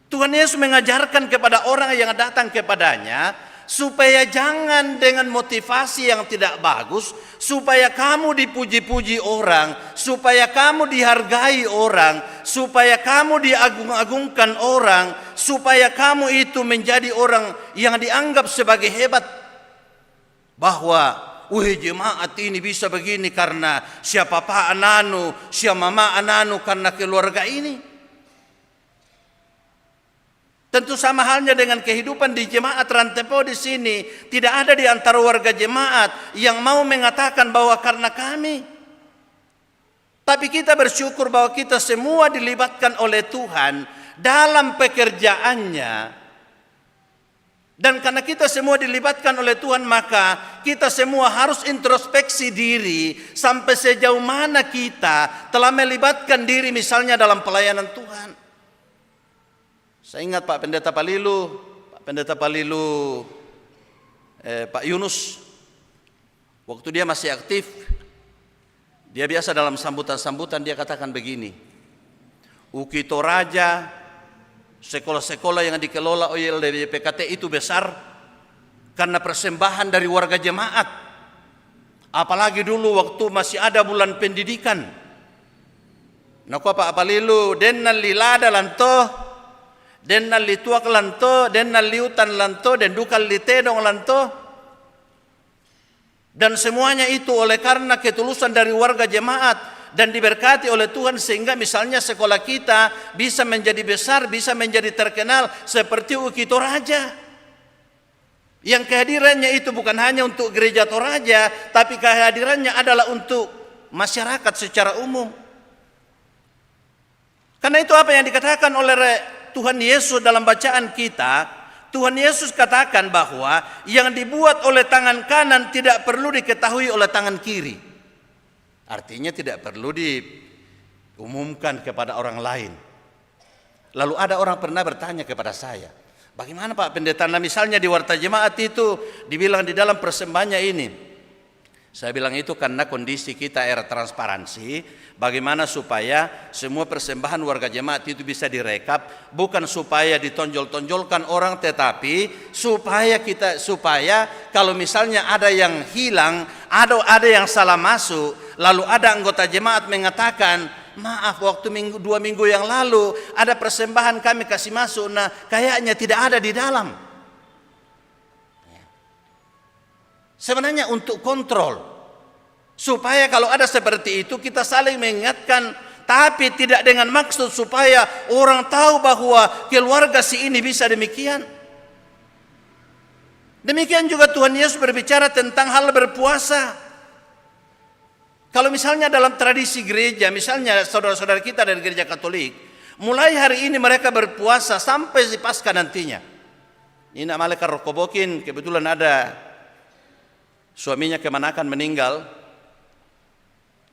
Tuhan Yesus mengajarkan kepada orang yang datang kepadanya, supaya jangan dengan motivasi yang tidak bagus, supaya kamu dipuji-puji orang, supaya kamu dihargai orang, supaya kamu diagung-agungkan orang, supaya kamu itu menjadi orang yang dianggap sebagai hebat. Bahwa jemaat ini bisa begini karena siapa Pak Ananu, siapa Mama Ananu, karena keluarga ini. Tentu sama halnya dengan kehidupan di jemaat Rantepo di sini. Tidak ada di antara warga jemaat yang mau mengatakan bahwa karena kami. Tapi kita bersyukur bahwa kita semua dilibatkan oleh Tuhan dalam pekerjaannya. Dan karena kita semua dilibatkan oleh Tuhan, maka kita semua harus introspeksi diri sampai sejauh mana kita telah melibatkan diri misalnya dalam pelayanan Tuhan. Saya ingat Pak Pendeta Palilu, Pak Yunus, waktu dia masih aktif, dia biasa dalam sambutan-sambutan dia katakan begini, Uki Toraja, sekolah-sekolah yang dikelola oleh LDPKT itu besar karena persembahan dari warga jemaat. Apalagi dulu waktu masih ada bulan pendidikan. Naku Pak Palilu, denna lilada lanto, den nalli tuak lanto, den nalli utan lanto, den dukal litedong lanto. Dan semuanya itu oleh karena ketulusan dari warga jemaat dan diberkati oleh Tuhan, sehingga misalnya sekolah kita bisa menjadi besar, bisa menjadi terkenal seperti Uki Toraja. Yang kehadirannya itu bukan hanya untuk gereja Toraja, tapi kehadirannya adalah untuk masyarakat secara umum. Karena itu apa yang dikatakan oleh Tuhan Yesus dalam bacaan kita, Tuhan Yesus katakan bahwa yang dibuat oleh tangan kanan tidak perlu diketahui oleh tangan kiri. Artinya tidak perlu diumumkan kepada orang lain. Lalu ada orang pernah bertanya kepada saya, bagaimana Pak Pendeta? Nah, misalnya di Warta Jemaat itu dibilang di dalam persembahannya ini. Saya bilang itu karena kondisi kita era transparansi, bagaimana supaya semua persembahan warga jemaat itu bisa direkap, bukan supaya ditonjol-tonjolkan orang, tetapi supaya kalau misalnya ada yang hilang, ada yang salah masuk, lalu ada anggota jemaat mengatakan, maaf, waktu 2 minggu yang lalu ada persembahan kami kasih masuk, nah kayaknya tidak ada di dalam. Sebenarnya untuk kontrol, supaya kalau ada seperti itu kita saling mengingatkan, tapi tidak dengan maksud supaya orang tahu bahwa keluarga si ini bisa demikian. Demikian juga Tuhan Yesus berbicara tentang hal berpuasa. Kalau misalnya dalam tradisi gereja, misalnya saudara-saudara kita dari gereja Katolik, mulai hari ini mereka berpuasa sampai di Paskah nantinya. Ini Malaikat Rokobokin kebetulan ada suaminya kemanakan meninggal.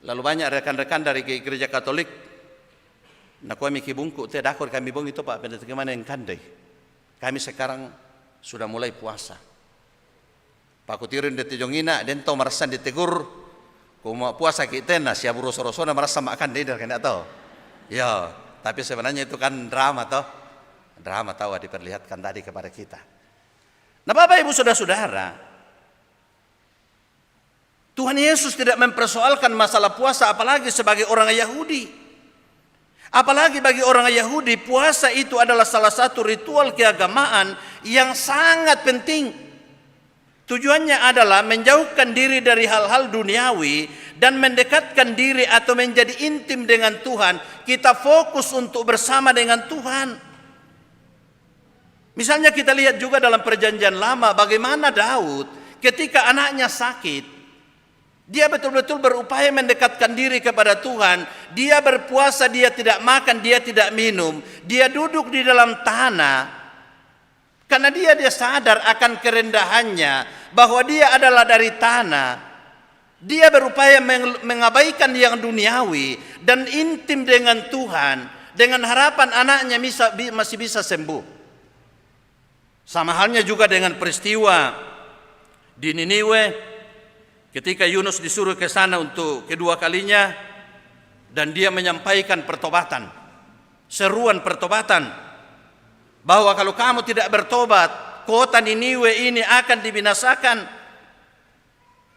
Lalu banyak rekan-rekan dari gereja Katolik nak kami kibungku teh dakor kami bung itu Pak Pendeta kemana yang kandai. Kami sekarang sudah mulai puasa. Pak Kutirin de tejongina den to marasan ditegur kuma puasa kita na sia buroso-rosona marasa makan deh kan tahu. Ya, tapi sebenarnya itu kan drama toh. Drama tahu diperlihatkan tadi kepada kita. Nah, Bapak Ibu Saudara-saudara, Tuhan Yesus tidak mempersoalkan masalah puasa apalagi sebagai orang Yahudi. Apalagi bagi orang Yahudi, puasa itu adalah salah satu ritual keagamaan yang sangat penting. Tujuannya adalah menjauhkan diri dari hal-hal duniawi dan mendekatkan diri atau menjadi intim dengan Tuhan. Kita fokus untuk bersama dengan Tuhan. Misalnya kita lihat juga dalam Perjanjian Lama bagaimana Daud ketika anaknya sakit, dia betul-betul berupaya mendekatkan diri kepada Tuhan. Dia berpuasa, dia tidak makan, dia tidak minum. Dia duduk di dalam tanah. Karena dia sadar akan kerendahannya. Bahwa dia adalah dari tanah. Dia berupaya mengabaikan yang duniawi. Dan intim dengan Tuhan. Dengan harapan anaknya masih bisa sembuh. Sama halnya juga dengan peristiwa di Niniwe. Ketika Yunus disuruh ke sana untuk kedua kalinya dan dia menyampaikan pertobatan, seruan pertobatan bahwa kalau kamu tidak bertobat, kota Niniwe ini akan dibinasakan.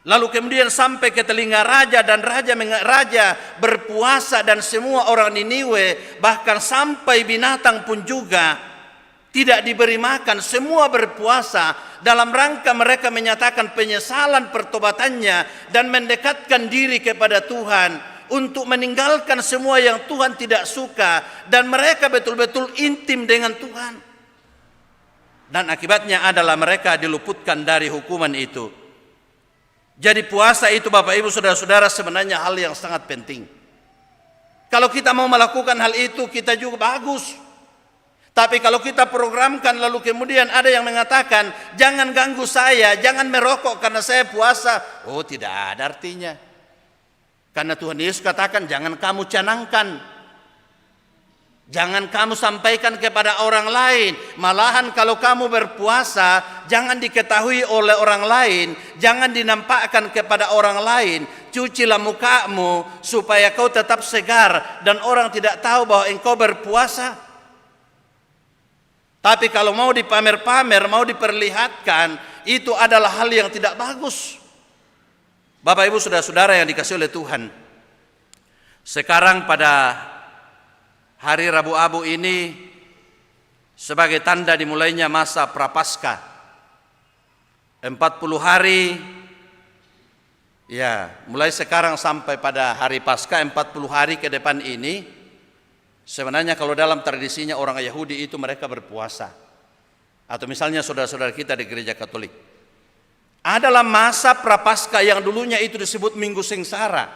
Lalu kemudian sampai ke telinga raja dan raja berpuasa dan semua orang Niniwe, bahkan sampai binatang pun juga tidak diberi makan, semua berpuasa dalam rangka mereka menyatakan penyesalan pertobatannya dan mendekatkan diri kepada Tuhan untuk meninggalkan semua yang Tuhan tidak suka dan mereka betul-betul intim dengan Tuhan. Dan akibatnya adalah mereka diluputkan dari hukuman itu. Jadi puasa itu Bapak Ibu Saudara-saudara sebenarnya hal yang sangat penting. Kalau kita mau melakukan hal itu kita juga bagus. Tapi kalau kita programkan lalu kemudian ada yang mengatakan jangan ganggu saya, jangan merokok karena saya puasa. Oh, tidak ada artinya. Karena Tuhan Yesus katakan jangan kamu canangkan. Jangan kamu sampaikan kepada orang lain. Malahan kalau kamu berpuasa jangan diketahui oleh orang lain, jangan dinampakkan kepada orang lain. Cucilah mukamu supaya kau tetap segar dan orang tidak tahu bahwa engkau berpuasa. Tapi kalau mau dipamer-pamer, mau diperlihatkan, itu adalah hal yang tidak bagus. Bapak Ibu Saudara-saudara yang dikasihi oleh Tuhan. Sekarang pada hari Rabu Abu ini sebagai tanda dimulainya masa Prapaskah. 40 hari ya, mulai sekarang sampai pada hari Paskah 40 hari ke depan ini. Sebenarnya kalau dalam tradisinya orang Yahudi itu mereka berpuasa. atau misalnya saudara-saudara kita di gereja Katolik, adalah masa Prapaskah yang dulunya itu disebut Minggu Sengsara,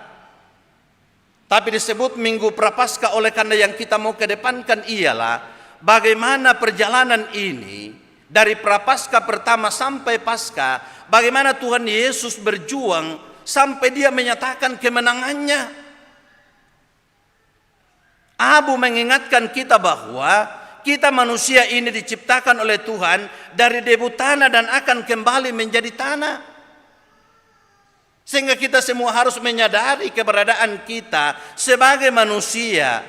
tapi disebut Minggu Prapaskah oleh karena yang kita mau kedepankan ialah bagaimana perjalanan ini dari Prapaskah pertama sampai Paskah, bagaimana Tuhan Yesus berjuang sampai dia menyatakan kemenangannya. Abu mengingatkan kita bahwa kita manusia ini diciptakan oleh Tuhan dari debu tanah dan akan kembali menjadi tanah. Sehingga kita semua harus menyadari keberadaan kita sebagai manusia,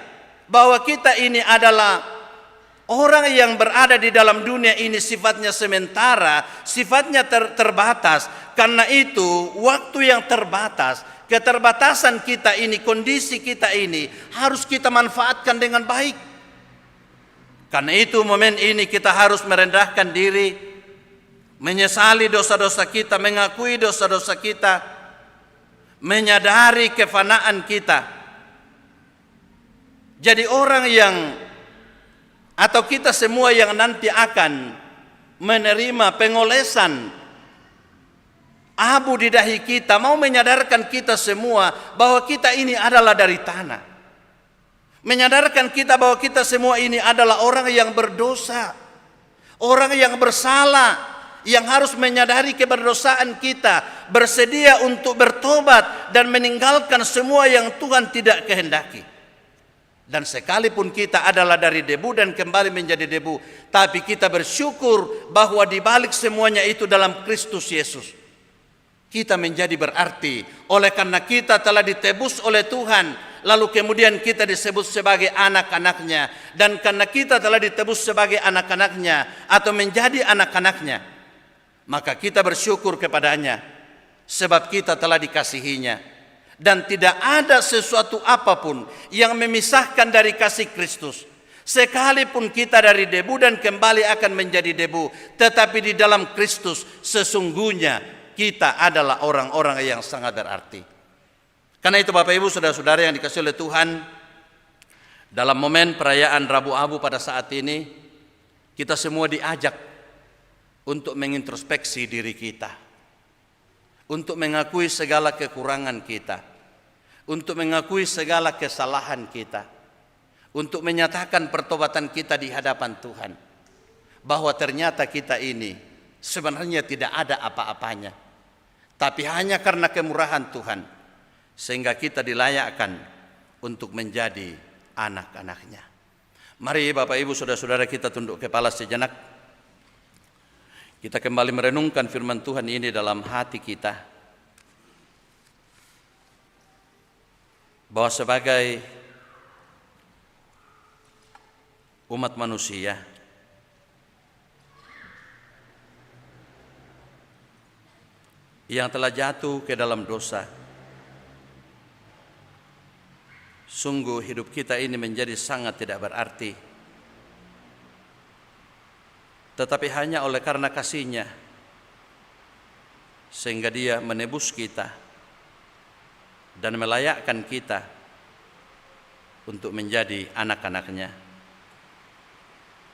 bahwa kita ini adalah orang yang berada di dalam dunia ini sifatnya sementara, sifatnya terbatas. Karena itu waktu yang terbatas, keterbatasan kita ini, kondisi kita ini harus kita manfaatkan dengan baik. Karena itu momen ini kita harus merendahkan diri, menyesali dosa-dosa kita, mengakui dosa-dosa kita, menyadari kefanaan kita. Jadi orang yang, atau kita semua yang nanti akan menerima pengolesan abu di dahi kita, mau menyadarkan kita semua bahwa kita ini adalah dari tanah. Menyadarkan kita bahwa kita semua ini adalah orang yang berdosa, orang yang bersalah, yang harus menyadari keberdosaan kita, bersedia untuk bertobat dan meninggalkan semua yang Tuhan tidak kehendaki. Dan sekalipun kita adalah dari debu dan kembali menjadi debu, tapi kita bersyukur bahwa di balik semuanya itu dalam Kristus Yesus kita menjadi berarti, oleh karena kita telah ditebus oleh Tuhan, lalu kemudian kita disebut sebagai anak-anaknya. Dan karena kita telah ditebus sebagai anak-anaknya atau menjadi anak-anaknya, maka kita bersyukur kepadanya, sebab kita telah dikasihinya. Dan tidak ada sesuatu apapun yang memisahkan dari kasih Kristus. Sekalipun kita dari debu dan kembali akan menjadi debu, tetapi di dalam Kristus sesungguhnya kita adalah orang-orang yang sangat berarti. Karena itu Bapak Ibu saudara-saudara yang dikasihi oleh Tuhan, dalam momen perayaan Rabu Abu pada saat ini, kita semua diajak untuk mengintrospeksi diri kita, untuk mengakui segala kekurangan kita, untuk mengakui segala kesalahan kita, untuk menyatakan pertobatan kita di hadapan Tuhan, bahwa ternyata kita ini sebenarnya tidak ada apa-apanya, tapi hanya karena kemurahan Tuhan, sehingga kita dilayakkan untuk menjadi anak-anaknya. Mari Bapak Ibu saudara-saudara kita tunduk kepala sejenak. Kita kembali merenungkan firman Tuhan ini dalam hati kita, bahwa sebagai umat manusia yang telah jatuh ke dalam dosa, sungguh hidup kita ini menjadi sangat tidak berarti. Tetapi hanya oleh karena kasih-Nya, sehingga Dia menebus kita dan melayakkan kita untuk menjadi anak-anak-Nya.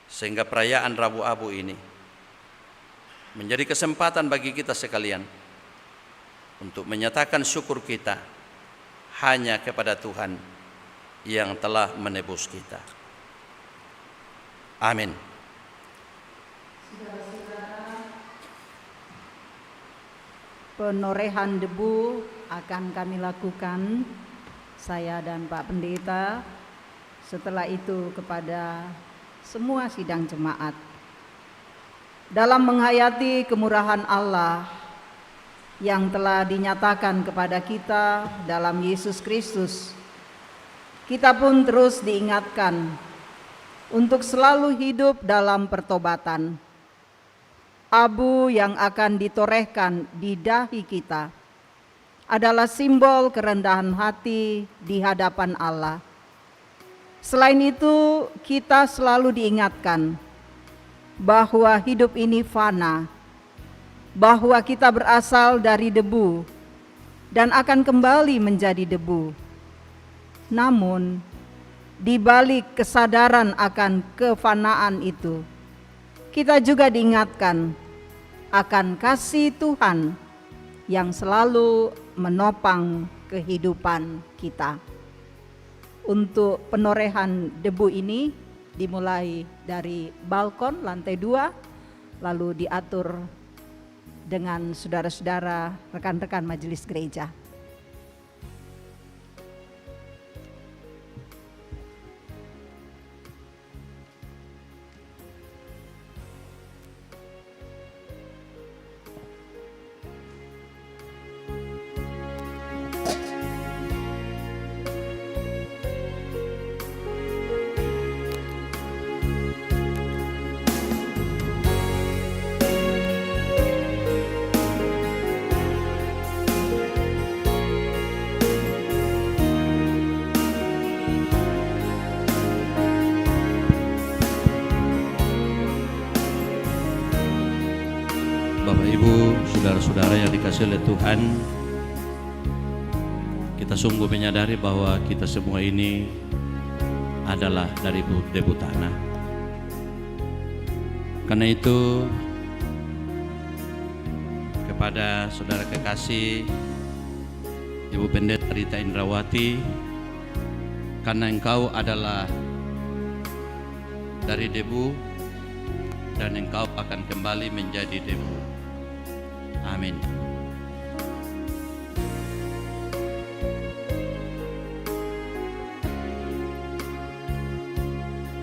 Sehingga perayaan Rabu Abu ini menjadi kesempatan bagi kita sekalian untuk menyatakan syukur kita hanya kepada Tuhan yang telah menebus kita. Amin. Penorehan debu akan kami lakukan, saya dan Pak Pendeta. Setelah itu kepada semua sidang jemaat. Dalam menghayati kemurahan Allah yang telah dinyatakan kepada kita dalam Yesus Kristus, kita pun terus diingatkan untuk selalu hidup dalam pertobatan. Abu yang akan ditorehkan di dahi kita adalah simbol kerendahan hati di hadapan Allah. Selain itu, kita selalu diingatkan bahwa hidup ini fana, bahwa kita berasal dari debu dan akan kembali menjadi debu. Namun, di balik kesadaran akan kefanaan itu, kita juga diingatkan akan kasih Tuhan yang selalu menopang kehidupan kita. Untuk penorehan debu ini dimulai dari balkon lantai 2, lalu diatur dengan saudara-saudara rekan-rekan majelis gereja. Bapak Ibu, saudara-saudara yang dikasihi oleh Tuhan, kita sungguh menyadari bahwa kita semua ini adalah dari debu tanah. Karena itu, kepada saudara kekasih Ibu Pendeta Rita Indrawati, karena engkau adalah dari debu dan engkau akan kembali menjadi debu. Amin.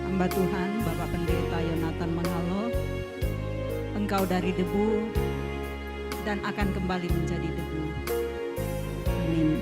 Hamba Tuhan, Bapak Pendeta Yonatan Mangalo, engkau dari debu dan akan kembali menjadi debu. Amin.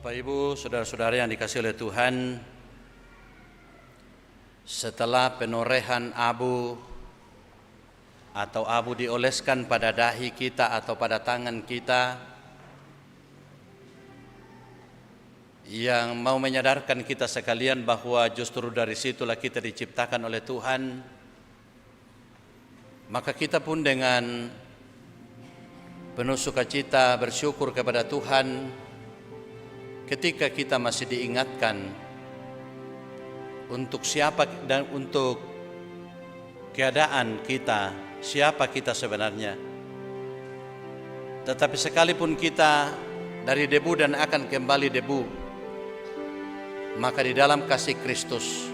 Bapak Ibu, saudara-saudara yang dikasihi oleh Tuhan, setelah penorehan abu atau abu dioleskan pada dahi kita atau pada tangan kita, yang mau menyadarkan kita sekalian bahwa justru dari situlah kita diciptakan oleh Tuhan, maka kita pun dengan penuh sukacita bersyukur kepada Tuhan ketika kita masih diingatkan untuk siapa dan untuk keadaan kita, siapa kita sebenarnya. Tetapi sekalipun kita dari debu dan akan kembali debu, maka di dalam kasih Kristus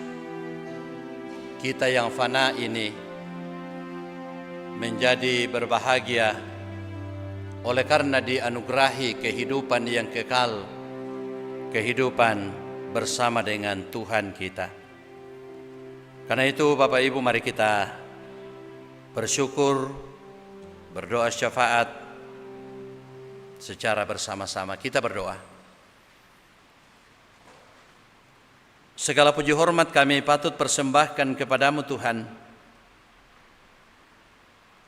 kita yang fana ini menjadi berbahagia oleh karena dianugerahi kehidupan yang kekal, kehidupan bersama dengan Tuhan kita. Karena itu Bapak Ibu, mari kita bersyukur, berdoa syafaat secara bersama-sama. Kita berdoa. Segala puji hormat kami patut persembahkan kepadamu Tuhan,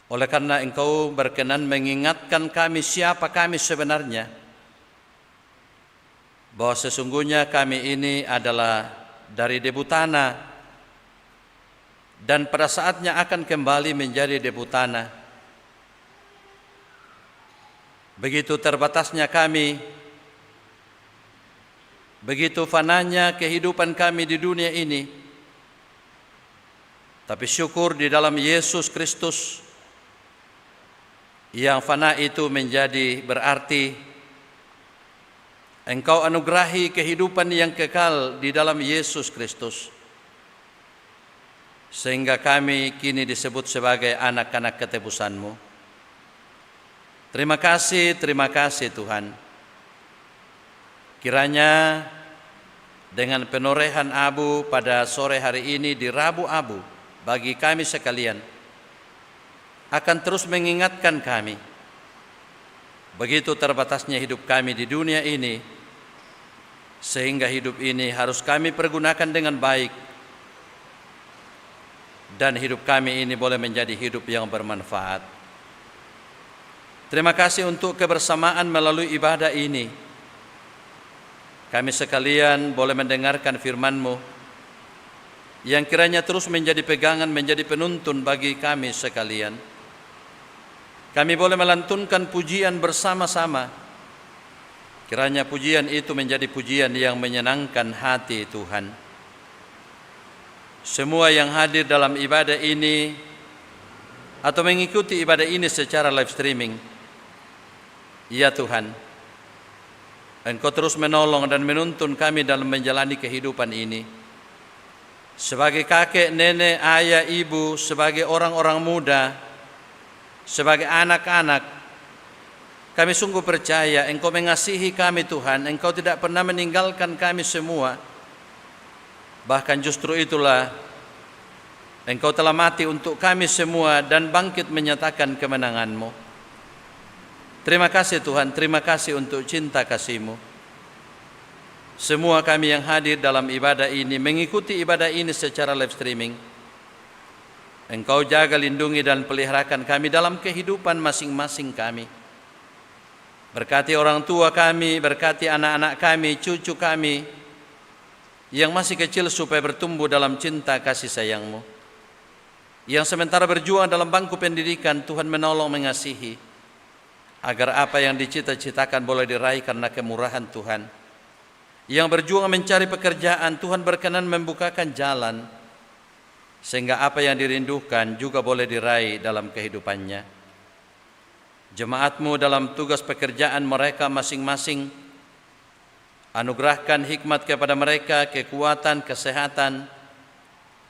oleh karena Engkau berkenan mengingatkan kami siapa kami sebenarnya, bahwa sesungguhnya kami ini adalah dari debu tanah dan pada saatnya akan kembali menjadi debu tanah. Begitu terbatasnya kami, begitu fananya kehidupan kami di dunia ini, tapi syukur di dalam Yesus Kristus yang fana itu menjadi berarti Engkau anugerahi kehidupan yang kekal di dalam Yesus Kristus, sehingga kami kini disebut sebagai anak-anak ketebusan-Mu. Terima kasih Tuhan. Kiranya dengan penorehan abu pada sore hari ini di Rabu Abu bagi kami sekalian akan terus mengingatkan kami begitu terbatasnya hidup kami di dunia ini, sehingga hidup ini harus kami pergunakan dengan baik dan hidup kami ini boleh menjadi hidup yang bermanfaat. Terima kasih untuk kebersamaan melalui ibadah ini. Kami sekalian boleh mendengarkan firman-Mu yang kiranya terus menjadi pegangan, menjadi penuntun bagi kami sekalian. Kami boleh melantunkan pujian bersama-sama. Kiranya pujian itu menjadi pujian yang menyenangkan hati Tuhan. Semua yang hadir dalam ibadah ini atau mengikuti ibadah ini secara live streaming, ya Tuhan, Engkau terus menolong dan menuntun kami dalam menjalani kehidupan ini. Sebagai kakek, nenek, ayah, ibu, sebagai orang-orang muda, sebagai anak-anak, kami sungguh percaya Engkau mengasihi kami Tuhan. Engkau tidak pernah meninggalkan kami semua. Bahkan justru itulah Engkau telah mati untuk kami semua dan bangkit menyatakan kemenangan-Mu. Terima kasih Tuhan, terima kasih untuk cinta kasih-Mu. Semua kami yang hadir dalam ibadah ini, mengikuti ibadah ini secara live streaming, Engkau jaga, lindungi dan peliharakan kami dalam kehidupan masing-masing kami. Berkati orang tua kami, berkati anak-anak kami, cucu kami yang masih kecil supaya bertumbuh dalam cinta kasih sayang-Mu. Yang sementara berjuang dalam bangku pendidikan, Tuhan menolong, mengasihi, agar apa yang dicita-citakan boleh diraih karena kemurahan Tuhan. Yang berjuang mencari pekerjaan, Tuhan berkenan membukakan jalan, sehingga apa yang dirindukan juga boleh diraih dalam kehidupannya. Jemaat-Mu dalam tugas pekerjaan mereka masing-masing, anugerahkan hikmat kepada mereka, kekuatan, kesehatan,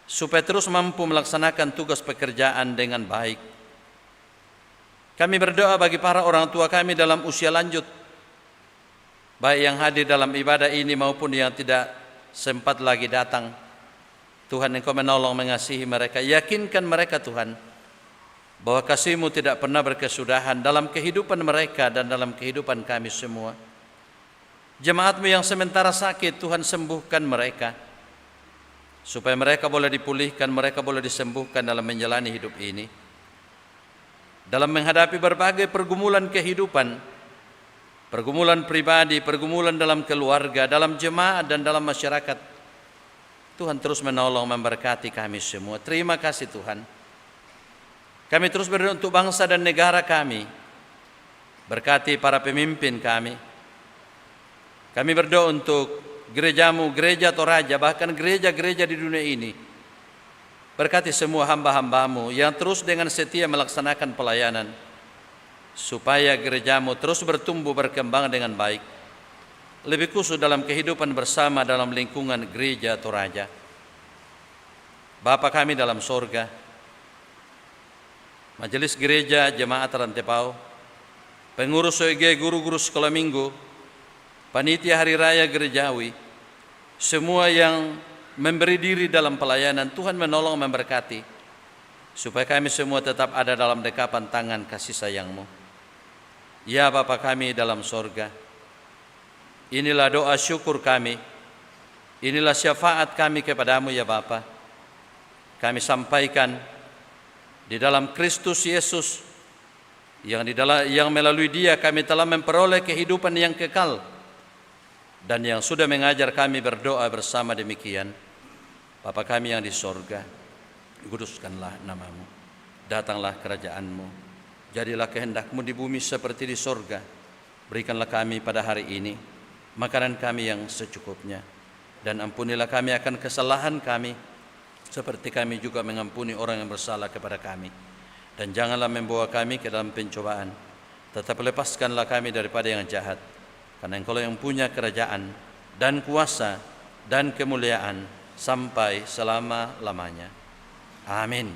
supaya terus mampu melaksanakan tugas pekerjaan dengan baik. Kami berdoa bagi para orang tua kami dalam usia lanjut, baik yang hadir dalam ibadah ini maupun yang tidak sempat lagi datang. Tuhan, Engkau menolong, mengasihi mereka, yakinkan mereka Tuhan, bahwa kasih-Mu tidak pernah berkesudahan dalam kehidupan mereka dan dalam kehidupan kami semua. Jemaat-Mu yang sementara sakit, Tuhan sembuhkan mereka. Supaya mereka boleh dipulihkan, mereka boleh disembuhkan dalam menjalani hidup ini. Dalam menghadapi berbagai pergumulan kehidupan, pergumulan pribadi, pergumulan dalam keluarga, dalam jemaat dan dalam masyarakat, Tuhan terus menolong, memberkati kami semua. Terima kasih Tuhan. Kami terus berdoa untuk bangsa dan negara kami. Berkati para pemimpin kami. Kami berdoa untuk gereja-Mu, gereja Toraja, bahkan gereja-gereja di dunia ini. Berkati semua hamba-hamba-Mu yang terus dengan setia melaksanakan pelayanan, supaya gereja-Mu terus bertumbuh berkembang dengan baik. Lebih khusus dalam kehidupan bersama dalam lingkungan gereja Toraja. Bapa kami dalam sorga, majelis gereja jemaat Rantepao, pengurus OEG, guru-guru sekolah minggu, panitia hari raya gerejawi, semua yang memberi diri dalam pelayanan, Tuhan menolong memberkati, supaya kami semua tetap ada dalam dekapan tangan kasih sayang-Mu. Ya Bapa kami dalam sorga, inilah doa syukur kami, inilah syafaat kami kepadamu ya Bapa. Kami sampaikan di dalam Kristus Yesus, yang melalui Dia kami telah memperoleh kehidupan yang kekal, dan yang sudah mengajar kami berdoa bersama demikian. Bapa kami yang di sorga, kuduskanlah nama-Mu, datanglah kerajaan-Mu, jadilah kehendak-Mu di bumi seperti di sorga. Berikanlah kami pada hari ini makanan kami yang secukupnya, dan ampunilah kami akan kesalahan kami, seperti kami juga mengampuni orang yang bersalah kepada kami. Dan janganlah membawa kami ke dalam pencobaan, tetapi lepaskanlah kami daripada yang jahat. Karena Engkau yang punya kerajaan dan kuasa dan kemuliaan sampai selama-lamanya. Amin.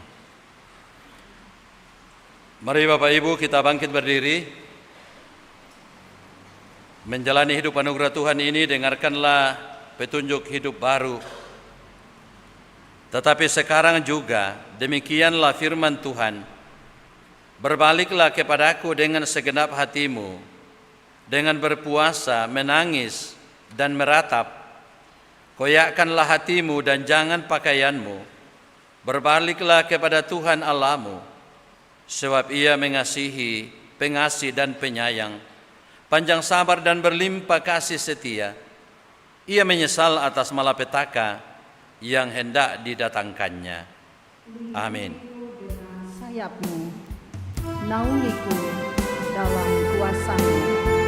Mari Bapak Ibu kita bangkit berdiri, menjalani hidup anugerah Tuhan ini. Dengarkanlah petunjuk hidup baru. Tetapi sekarang juga demikianlah firman Tuhan. Berbaliklah kepadaku dengan segenap hatimu, dengan berpuasa, menangis, dan meratap. Koyakkanlah hatimu dan jangan pakaianmu. Berbaliklah kepada Tuhan Allahmu, sebab Ia mengasihi, pengasih dan penyayang, panjang sabar dan berlimpah kasih setia. Ia menyesal atas malapetaka yang hendak didatangkannya. Amin. Sayapmu, naungiku dalam kuasa-Mu. Sayapmu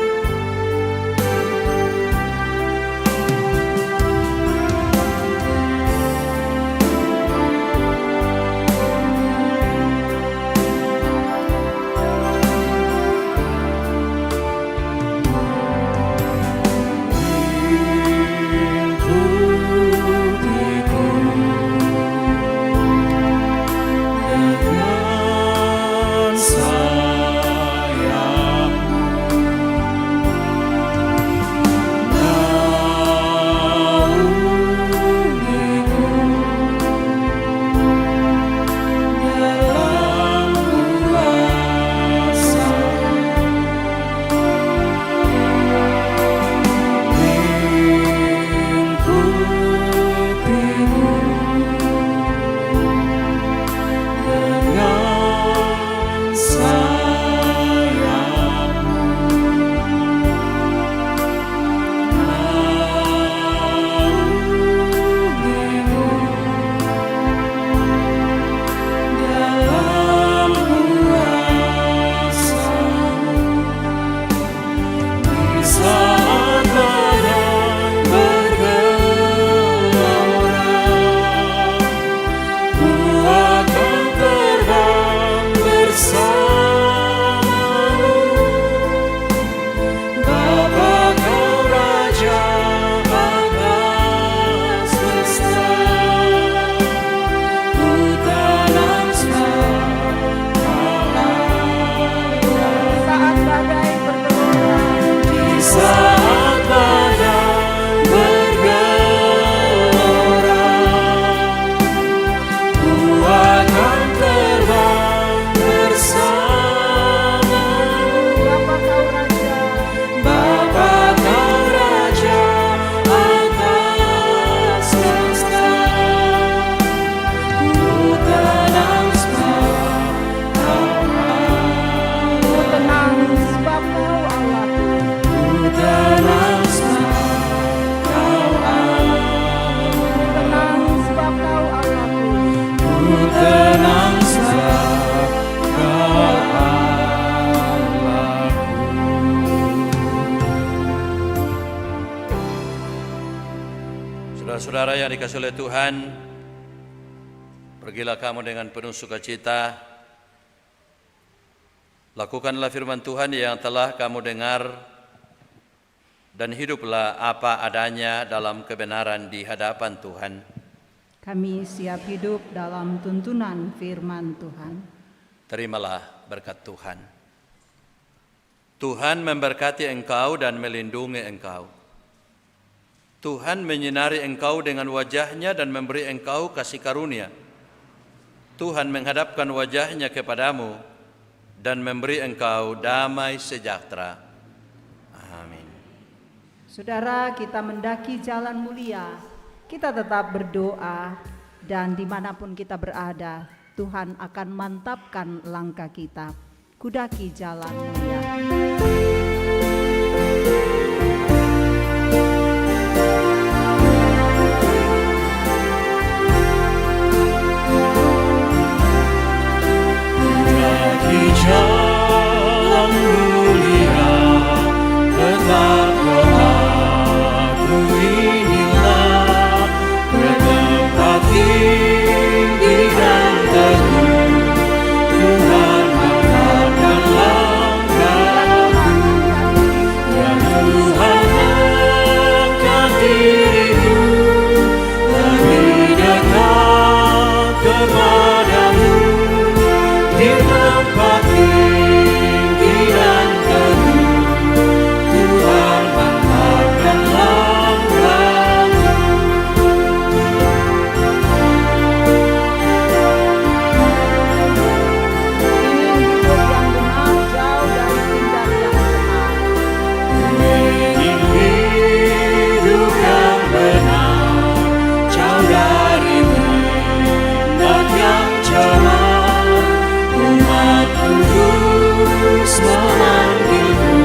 Saudara-saudara yang dikasihi oleh Tuhan, pergilah kamu dengan penuh sukacita, lakukanlah firman Tuhan yang telah kamu dengar, dan hiduplah apa adanya dalam kebenaran di hadapan Tuhan. Kami siap hidup dalam tuntunan firman Tuhan. Terimalah berkat Tuhan. Tuhan memberkati engkau dan melindungi engkau. Tuhan menyinari engkau dengan wajah-Nya dan memberi engkau kasih karunia. Tuhan menghadapkan wajah-Nya kepadamu dan memberi engkau damai sejahtera. Amin. Saudara, kita mendaki jalan mulia, kita tetap berdoa, dan dimanapun kita berada, Tuhan akan mantapkan langkah kita. Kudaki jalan mulia. Jalan mulia, tetap doaku inilah, ke tempat tinggi dan teguh, Tuhan mantapkan langkahku. Ya Tuhan, angkat diriku lebih dekat kepadamu, di tempat tinggi dan teguh, Tuhan mantapkan langkahku. Ingin hidup yang benar, jauh dari tindak yang cemar. Ingin hidup yang benar, jauh dari tindak yang cemar. Umat kudus memanggilmu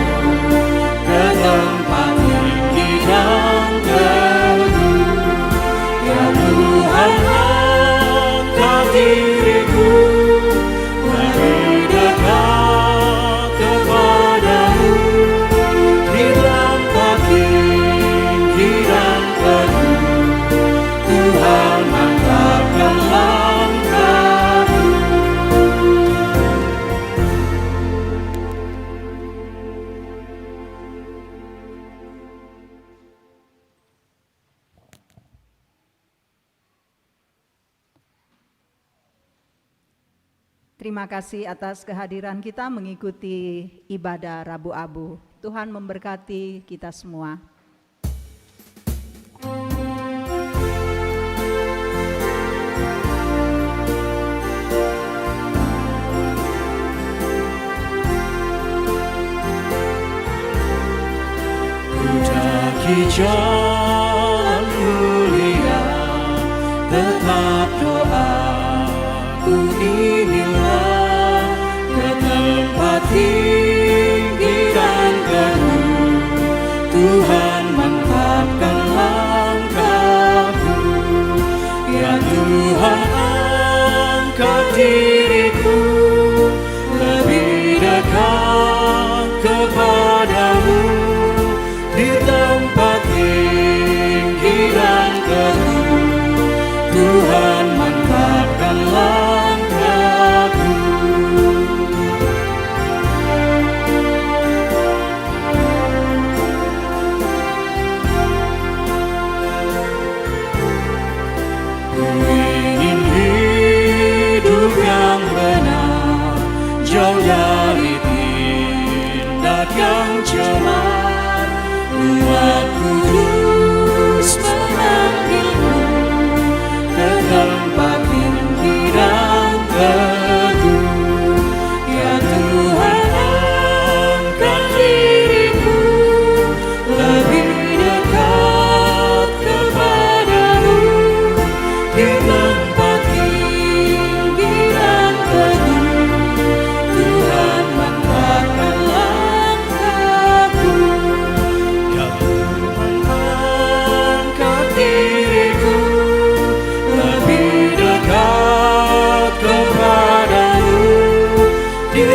ke tempat tinggi dan teguh. Ya Tuhan, angkat diriku lebih dekat kepadamu, di tempat tinggi dan teguh, Tuhan mantapkan langkahku. Terima kasih atas kehadiran kita mengikuti ibadah Rabu Abu. Tuhan memberkati kita semua. Kudaki jalan mulia, tetap doaku inilah, ke tempat tinggi dan teguh, Tuhan mantapkan langkahku. Ya Tuhan, angkat diriku lebih dekat kepadamu, di tempat tinggi dan teguh, Tuhan mantapkan langkahku. Ku ingin hidup yang benar, jauh dari tindak yang cemar. Umat kudus memanggilmu ke tempat tinggi dan teguh. Ya Tuhan, angkat diriku lebih dekat kepadamu, di tempat tinggi dan teguh, Tuhan mantapkan langkahku. Ya Tuhan, angkat diriku lebih dekat kepadamu, di